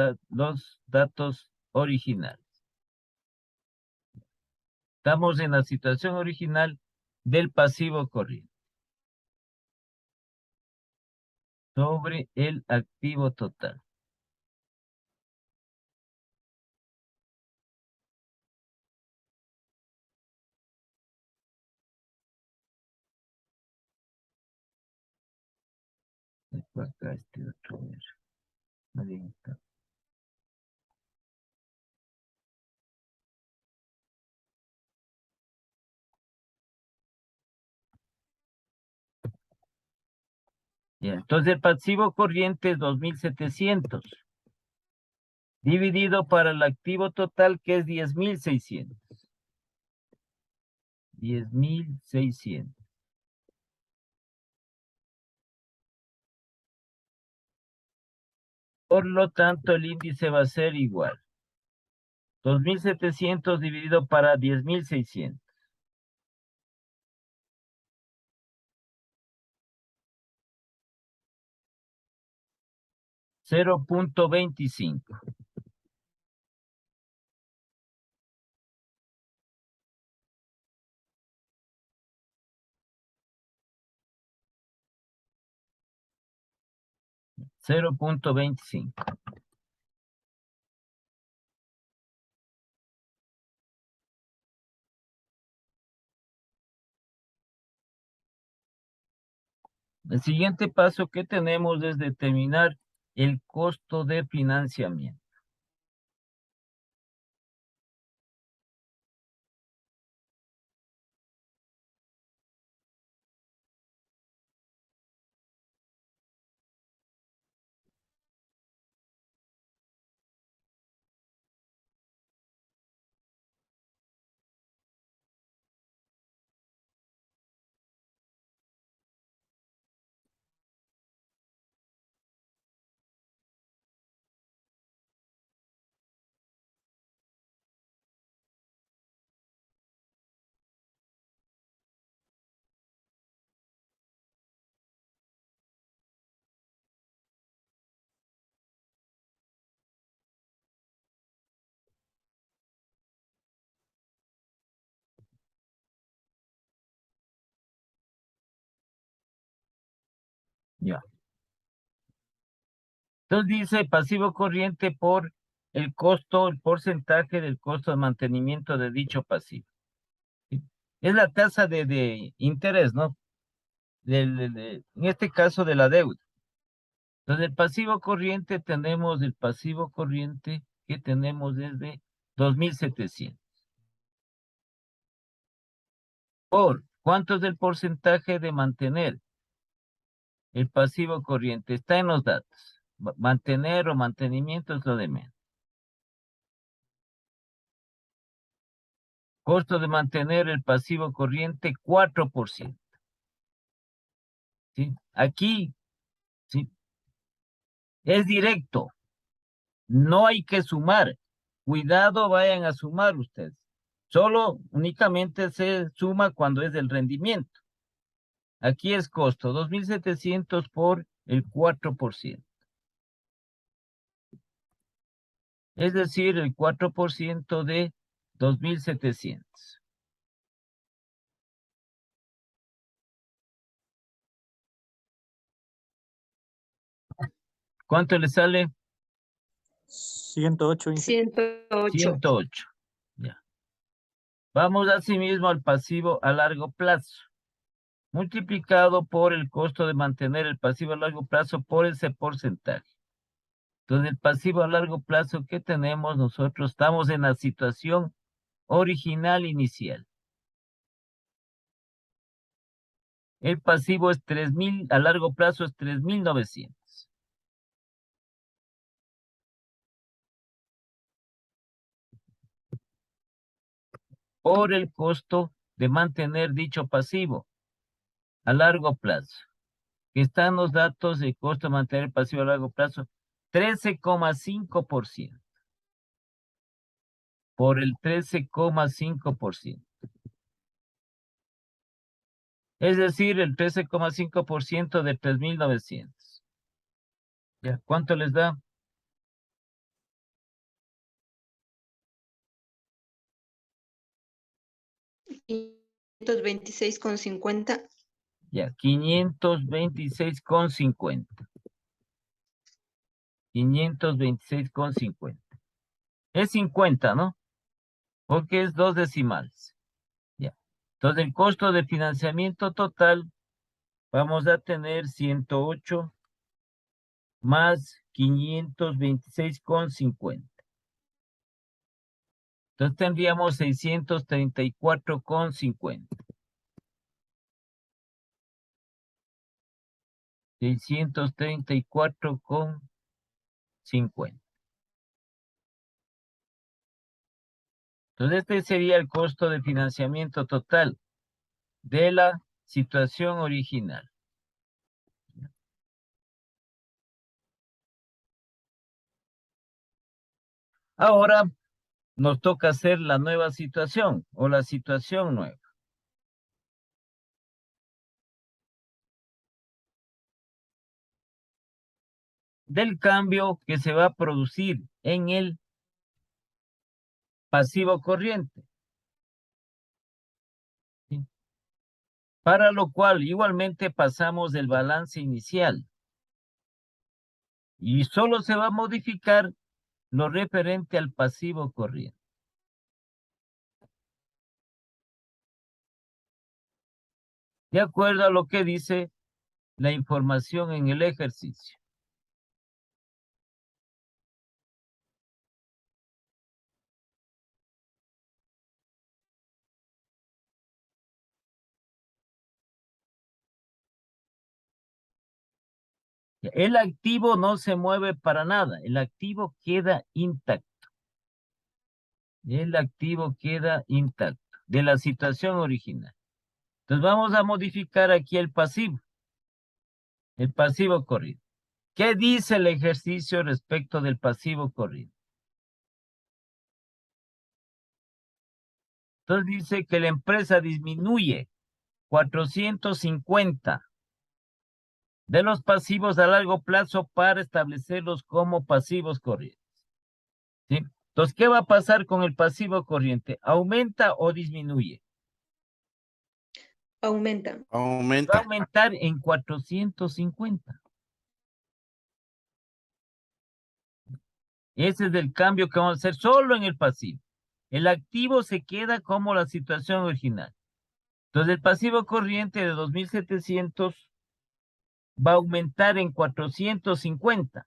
datos originales. Estamos en la situación original del pasivo corriente. Sobre el activo total. Acá este otro. Ahí está. Ya, entonces el pasivo corriente es 2.700. Dividido para el activo total que es 10.600. 10.600. Por lo tanto, el índice va a ser igual. 2.700 dividido para 10.600. 0.25. $0.25. El siguiente paso que tenemos es determinar el costo de financiamiento. Ya. Entonces dice pasivo corriente por el costo, el porcentaje del costo de mantenimiento de dicho pasivo. ¿Sí? Es la tasa de interés, ¿no? En este caso de la deuda. Entonces el pasivo corriente tenemos el pasivo corriente que tenemos es de 2.700. Por, ¿cuánto es el porcentaje de mantener el pasivo corriente? Está en los datos. Mantener o mantenimiento es lo de menos. Costo de mantener el pasivo corriente, 4%. ¿Sí? Aquí, ¿sí? Es directo. No hay que sumar. Cuidado, vayan a sumar ustedes. Solo únicamente se suma cuando es el rendimiento. Aquí es costo, 2.700 por el 4%. Es decir, el 4% de 2.700. ¿Cuánto le sale? 108, Inge. 108. 108. Ya. Vamos asimismo al pasivo a largo plazo, multiplicado por el costo de mantener el pasivo a largo plazo por ese porcentaje. Entonces, el pasivo a largo plazo que tenemos nosotros, estamos en la situación original inicial. El pasivo es 3.000, a largo plazo es 3.900. Por el costo de mantener dicho pasivo a largo plazo. Que están los datos de costo de mantener el pasivo a largo plazo, 13,5%. Por el 13,5%. Es decir, el 13,5% de 3.900. ¿Ya? ¿Cuánto les da? $526,50. Ya, 526,50. 526,50. Es 50, ¿no? Porque es 2 decimales. Ya. Entonces, el costo de financiamiento total, vamos a tener 108 más 526,50. Entonces, tendríamos 634,50. 634,50. Entonces, este sería el costo de financiamiento total de la situación original. Ahora nos toca hacer la nueva situación o la situación nueva. Del cambio que se va a producir en el pasivo corriente. ¿Sí? Para lo cual igualmente pasamos del balance inicial. Y solo se va a modificar lo referente al pasivo corriente. De acuerdo a lo que dice la información en el ejercicio. El activo no se mueve para nada, el activo queda intacto. El activo queda intacto de la situación original. Entonces vamos a modificar aquí el pasivo corriente. ¿Qué dice el ejercicio respecto del pasivo corriente? Entonces dice que la empresa disminuye 450 de los pasivos a largo plazo para establecerlos como pasivos corrientes. ¿Sí? Entonces, ¿qué va a pasar con el pasivo corriente? ¿Aumenta o disminuye? Aumenta. Va a Aumenta. aumentar en 450. Ese es el cambio que vamos a hacer solo en el pasivo. El activo se queda como la situación original. Entonces, el pasivo corriente de 2.700 va a aumentar en 450.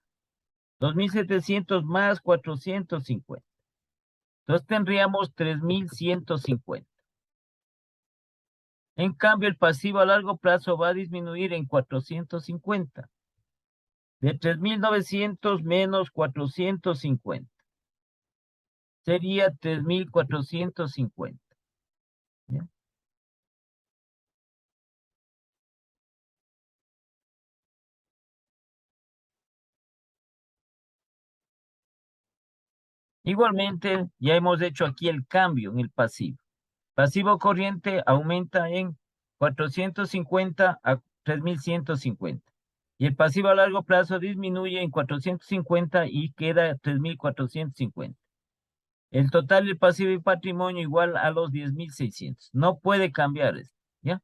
2.700 más 450. Entonces tendríamos 3.150. En cambio, el pasivo a largo plazo va a disminuir en 450. De 3.900 menos 450. Sería 3.450. ¿Ya? Igualmente, ya hemos hecho aquí el cambio en el pasivo. Pasivo corriente aumenta en 450 a 3.150. Y el pasivo a largo plazo disminuye en 450 y queda 3.450. El total del pasivo y patrimonio igual a los 10.600. No puede cambiar esto, ¿ya?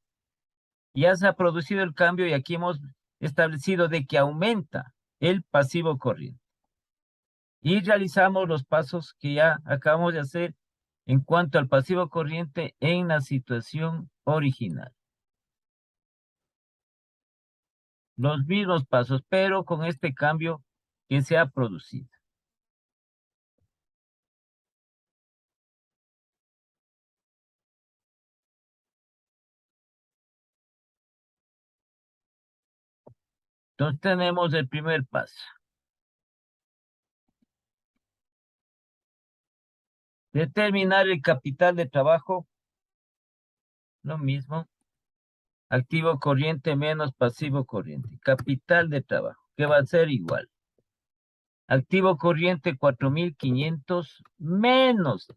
Ya se ha producido el cambio y aquí hemos establecido de que aumenta el pasivo corriente. Y realizamos los pasos que ya acabamos de hacer en cuanto al pasivo corriente en la situación original. Los mismos pasos, pero con este cambio que se ha producido. Entonces tenemos el primer paso. Determinar el capital de trabajo. Lo mismo. Activo corriente menos pasivo corriente. Capital de trabajo, que va a ser igual. Activo corriente 4.500 menos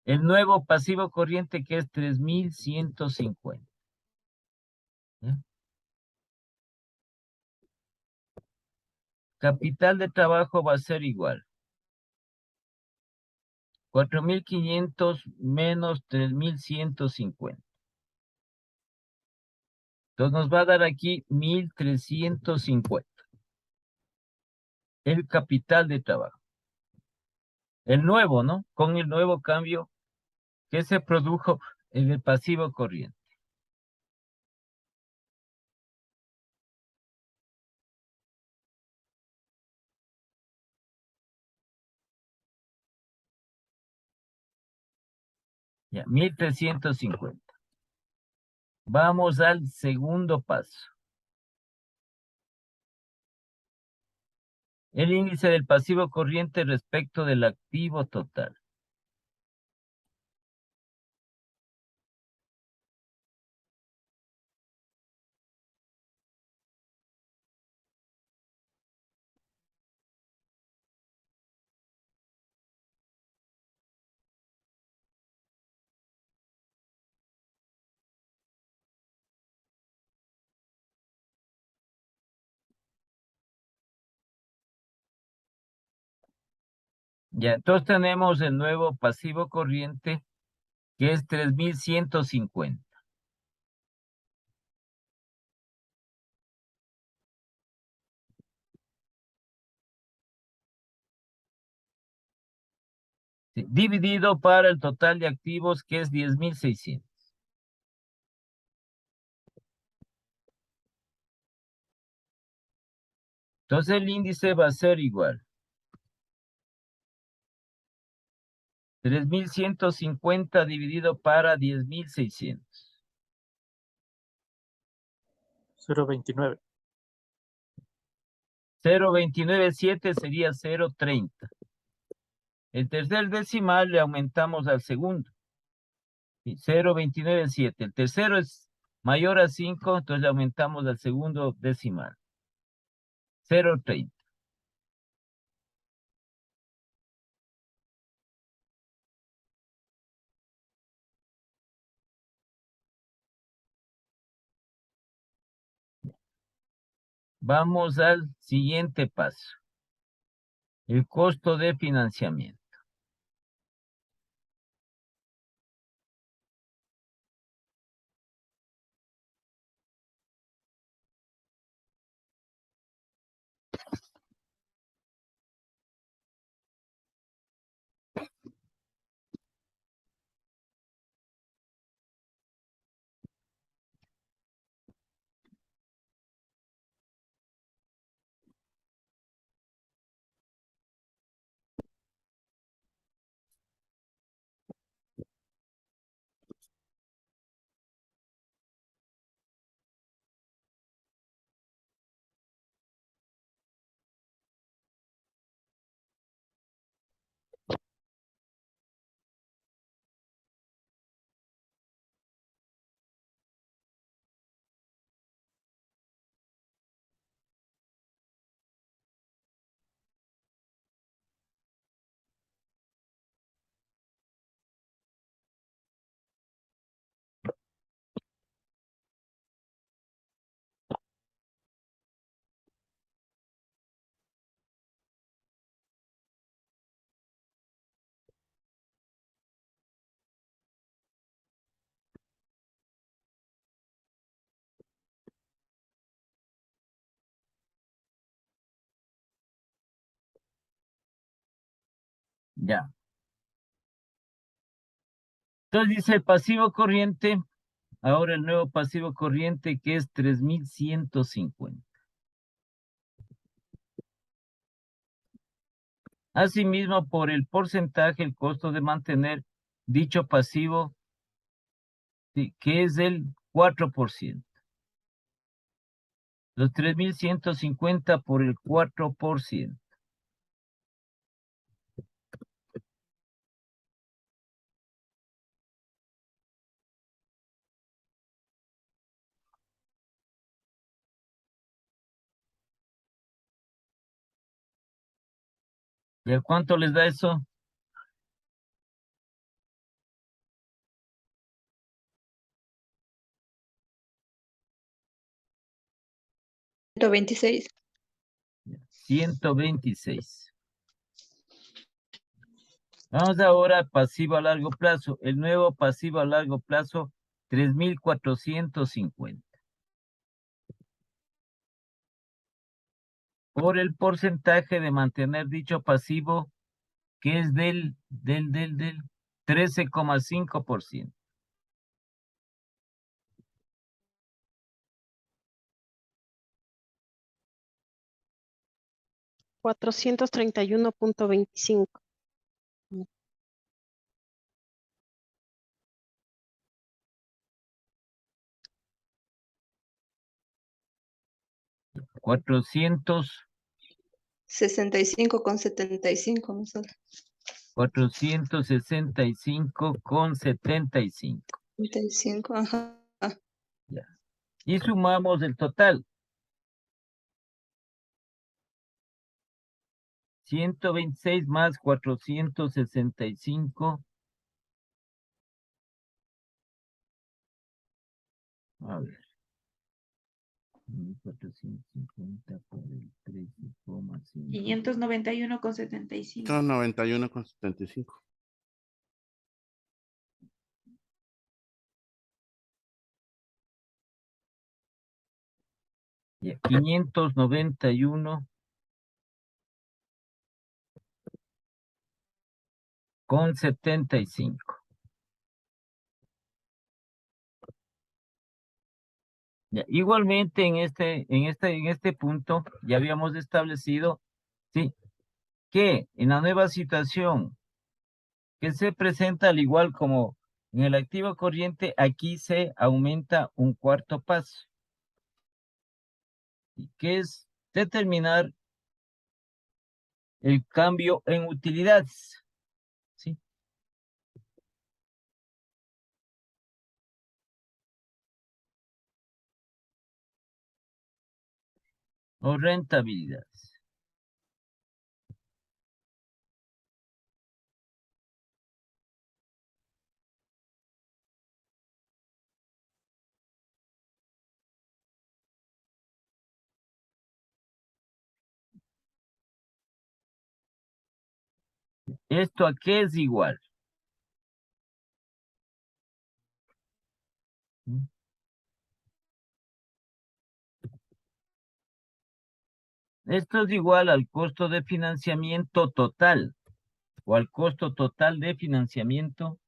el nuevo pasivo corriente que es 3.150. ¿Ya? Capital de trabajo va a ser igual. 4.500 menos 3.150. Entonces nos va a dar aquí 1.350. El capital de trabajo. El nuevo, ¿no? Con el nuevo cambio que se produjo en el pasivo corriente. Ya, 1.350. Vamos al segundo paso. El índice del pasivo corriente respecto del activo total. Ya, entonces tenemos el nuevo pasivo corriente que es 3.150. Sí, dividido para el total de activos que es 10.600. Entonces el índice va a ser igual. 3.150 dividido para 10.600. 0.29. 0.297 sería 0.30. El tercer decimal le aumentamos al segundo. 0.297. El tercero es mayor a 5, entonces le aumentamos al segundo decimal. 0.30. Vamos al siguiente paso. El costo de financiamiento. Ya. Entonces dice el pasivo corriente, ahora el nuevo pasivo corriente que es 3.150. Asimismo, por el porcentaje, el costo de mantener dicho pasivo, sí, que es del 4%. Los 3.150 por el 4%. ¿Y a cuánto les da eso? 126. 126. Vamos ahora al pasivo a largo plazo. El nuevo pasivo a largo plazo, 3.450. Por el porcentaje de mantener dicho pasivo, que es del 13,5%. $431.25. 65,75 me sale. 465,75. 75, ajá. Ya. Y sumamos el total. 126 más 465. A ver. 1.450 por el 13,5. 591,75. 91,75. Ya, 591,75. Ya, igualmente en este punto ya habíamos establecido, sí, que en la nueva situación que se presenta al igual como en el activo corriente, aquí se aumenta un cuarto paso, y que es determinar el cambio en utilidades, ¿sí? O rentabilidades. ¿Esto a qué es igual? ¿Mm? Esto es igual al costo de financiamiento total o al costo total de financiamiento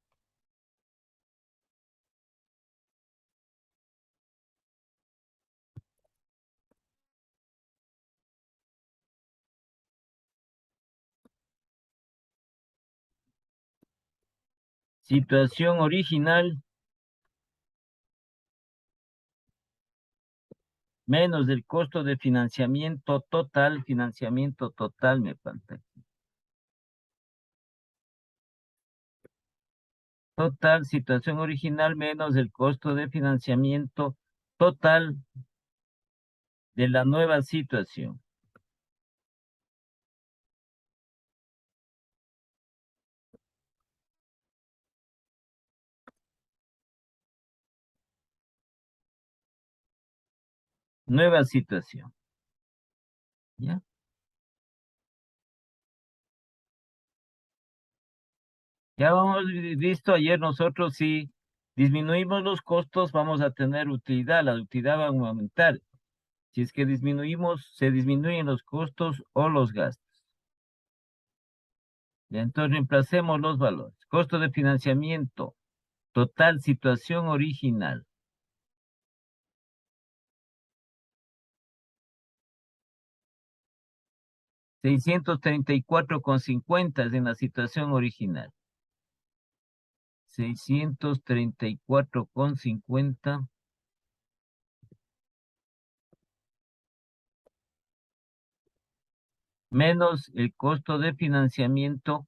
situación original menos el costo de financiamiento total me falta aquí. Total, situación original menos el costo de financiamiento total de la nueva situación. Nueva situación. ¿Ya? Ya hemos visto ayer nosotros si disminuimos los costos vamos a tener utilidad, la utilidad va a aumentar. Si es que disminuimos, se disminuyen los costos o los gastos. Ya, entonces reemplacemos los valores. Costo de financiamiento total, situación original. $634,50 es en la situación original. 634,50 menos el costo de financiamiento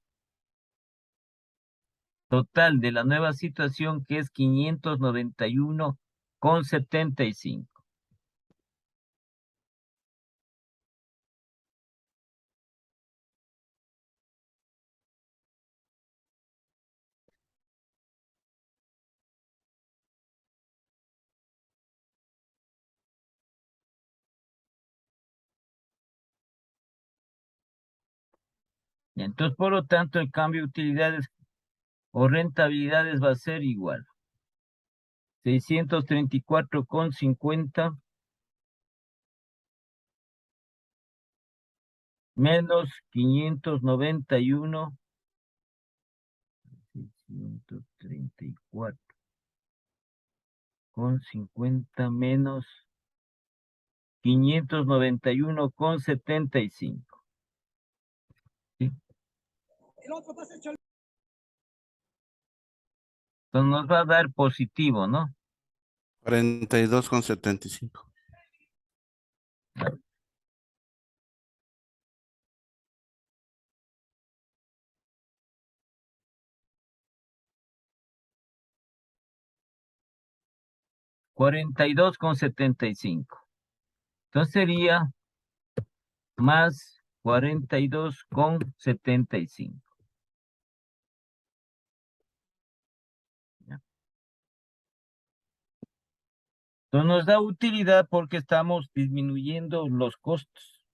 total de la nueva situación, que es 591,75. Entonces, por lo tanto, el cambio de utilidades o rentabilidades va a ser igual. 634,50 menos 591, 634,50 menos 591,75. ¿Sí? Entonces nos va a dar positivo, ¿no? 42,75. $42,75. Entonces sería más 42,75. ¿Ya? Entonces nos da utilidad porque estamos disminuyendo los costos.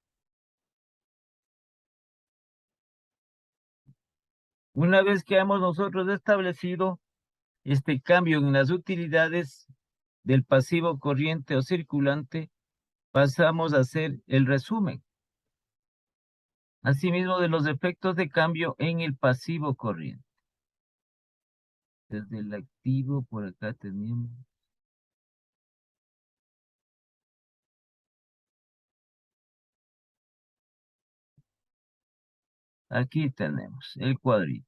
Una vez que hemos nosotros establecido este cambio en las utilidades del pasivo corriente o circulante, pasamos a hacer el resumen. Asimismo, de los efectos de cambio en el pasivo corriente. Desde el activo, por acá tenemos. Aquí tenemos el cuadrito.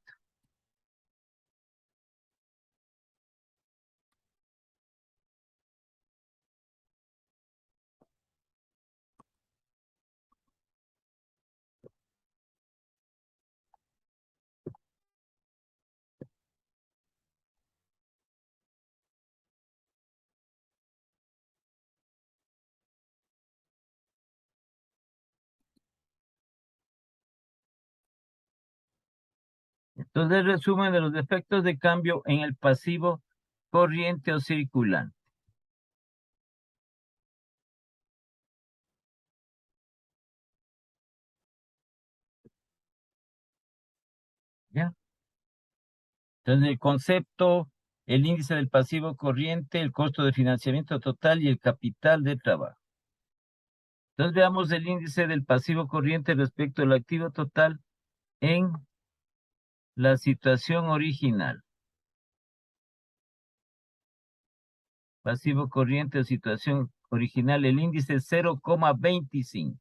Entonces, el resumen de los efectos de cambio en el pasivo corriente o circulante. ¿Ya? Entonces, el concepto, el índice del pasivo corriente, el costo de financiamiento total y el capital de trabajo. Entonces, veamos el índice del pasivo corriente respecto al activo total en la situación original. Pasivo corriente o situación original, el índice es 0,25.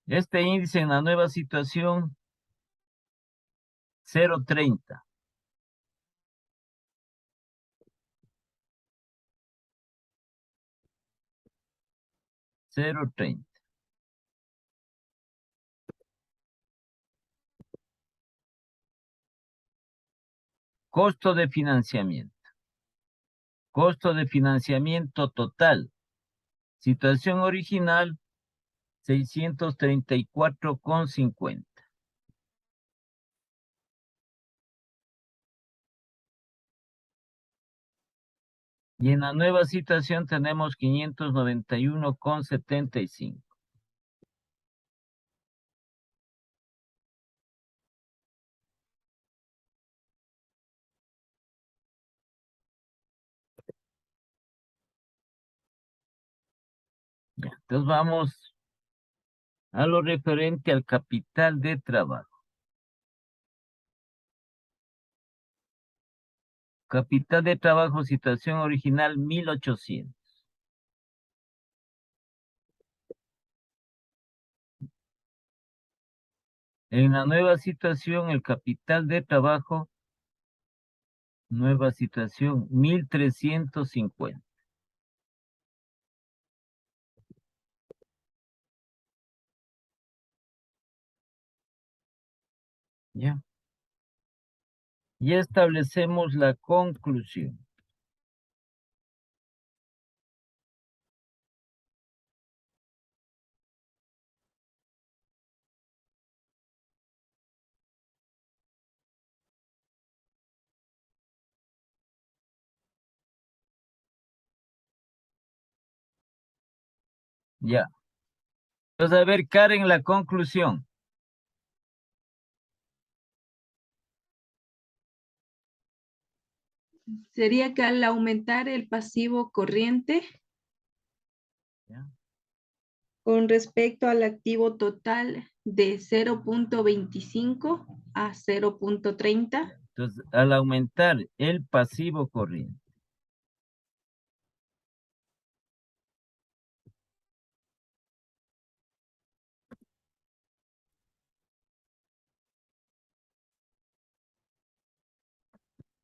Este índice en la nueva situación, 0,30. 0,30. Costo de financiamiento. Costo de financiamiento total. Situación original, 634,50. Y en la nueva situación tenemos 591,75. Entonces vamos a lo referente al capital de trabajo. Capital de trabajo, situación original 1800. En la nueva situación, el capital de trabajo, nueva situación 1350. Ya. Y establecemos la conclusión. Ya. Entonces, a ver, Karen, la conclusión. Sería que al aumentar el pasivo corriente Ya. con respecto al activo total de 0.25 a 0.30, Entonces, al aumentar el pasivo corriente.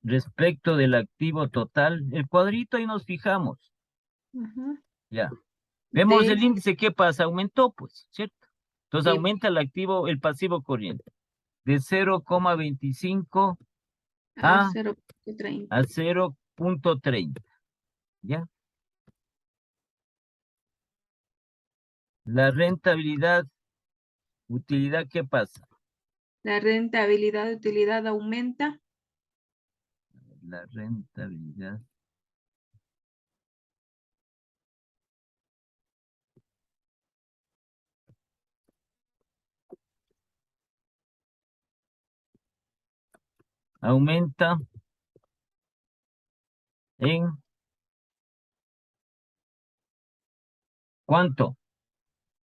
Respecto del activo total, el cuadrito ahí nos fijamos. ajá, Ya. Vemos de- el índice, ¿qué pasa? Aumentó, pues, ¿cierto? Entonces Sí. aumenta el activo, el pasivo corriente. De 0,25 a a 0.30. 0.30. ¿Ya? La rentabilidad, utilidad, ¿qué pasa? La rentabilidad de utilidad aumenta La rentabilidad. Aumenta en ¿cuánto?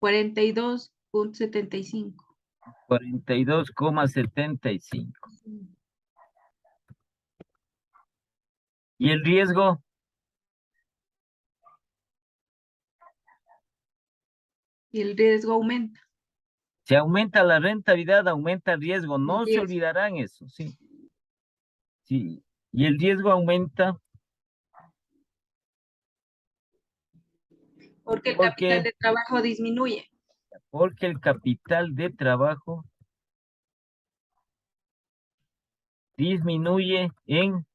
42.75. 42,75. ¿Y el riesgo? Y el riesgo aumenta. Si aumenta la rentabilidad, aumenta el riesgo. No se riesgo. olvidarán eso, sí. Sí. Y el riesgo aumenta Porque el ¿por capital qué? de trabajo disminuye. Porque el capital de trabajo disminuye en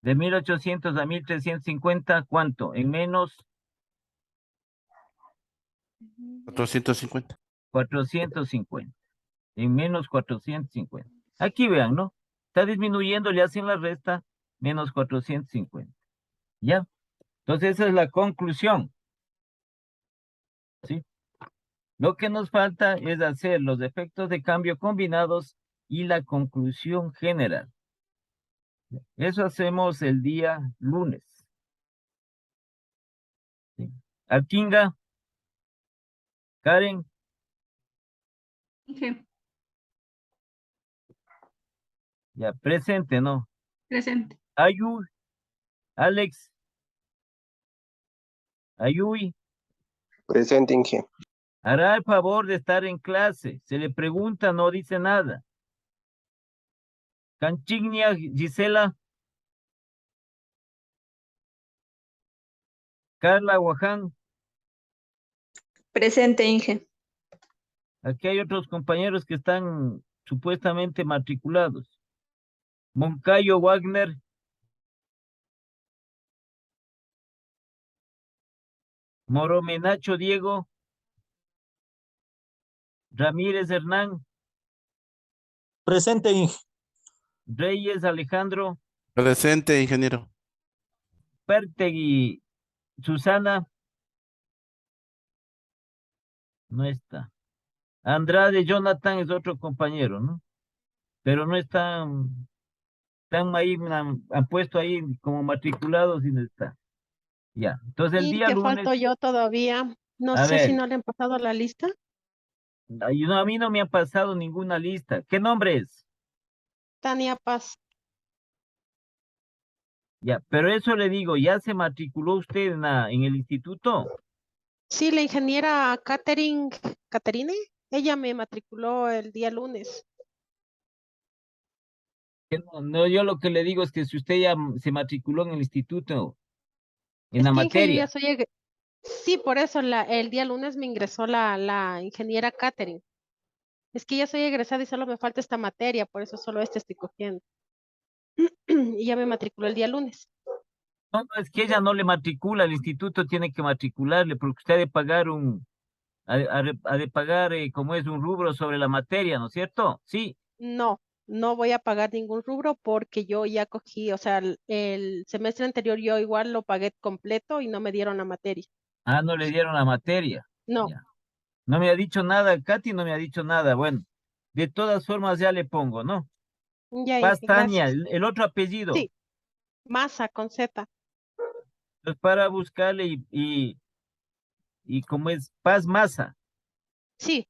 de 1800 a 1350, ¿cuánto? En menos 450. 450. En menos 450. Aquí vean, ¿no? Está disminuyendo, le hacen la resta, menos 450. ¿Ya? Entonces esa es la conclusión. ¿Sí? Lo que nos falta es hacer los efectos de cambio combinados y la conclusión general. Eso hacemos el día lunes. ¿Sí? Alkinga, Karen, Inge, ya presente, ¿no? presente. Ayu, Alex, Ayui, Presente, Inge. hará el favor de estar en clase. Se le pregunta, no dice nada. Canchignia, Gisela, Carla, Guaján. Presente, Inge. Aquí hay otros compañeros que están supuestamente matriculados. Moncayo, Wagner. Moromenacho, Diego. Ramírez, Hernán. Presente, Inge. Reyes, Alejandro. Presente, ingeniero. Pertegui, Susana. No está. Andrade, Jonathan es otro compañero, ¿no? Pero no están ahí, han puesto ahí como matriculados y no está. Ya. Entonces el Y día que lunes, falto yo todavía. No A sé si ver. no le han pasado la lista. Ay, no, a mí no me ha pasado ninguna lista. ¿Qué nombre es? Tania Paz. Ya, pero eso le digo, ¿ya se matriculó usted en el instituto? Sí, la ingeniera Caterine, ella me matriculó el día lunes. Que no, no, yo lo que le digo es que si usted ya se matriculó en el instituto, en Es la que Inge, yo ya materia. soy sí, por eso el día lunes me ingresó la ingeniera Catherine. Es que ya soy egresada y solo me falta esta materia, por eso solo este estoy cogiendo. Y ya me matriculó el día lunes. No, no, es que ella no le matricula, el instituto tiene que matricularle, porque usted ha de pagar ha de pagar, como es un rubro sobre la materia, ¿no es cierto? Sí. No, no voy a pagar ningún rubro porque yo ya cogí, o sea, el semestre anterior yo igual lo pagué completo y no me dieron la materia. Ah, no le dieron la materia. No, Ya. No me ha dicho nada, Katy no me ha dicho nada. Bueno, de todas formas ya le pongo, ¿no? ya, Paz Inge, Tania, gracias. el otro apellido. Sí, Masa con Z. Pues para buscarle y como es Paz Masa, Sí,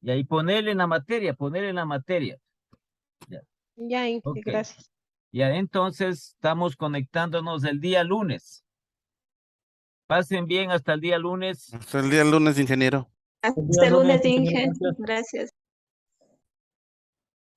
y ahí ponerle en la materia, ponerle en la materia. Ya, ya, Inge, ok. gracias. Ya, entonces estamos conectándonos el día lunes. Pasen bien hasta el día lunes. Hasta el día lunes, ingeniero. Hasta el lunes, Inge. Gracias. Gracias.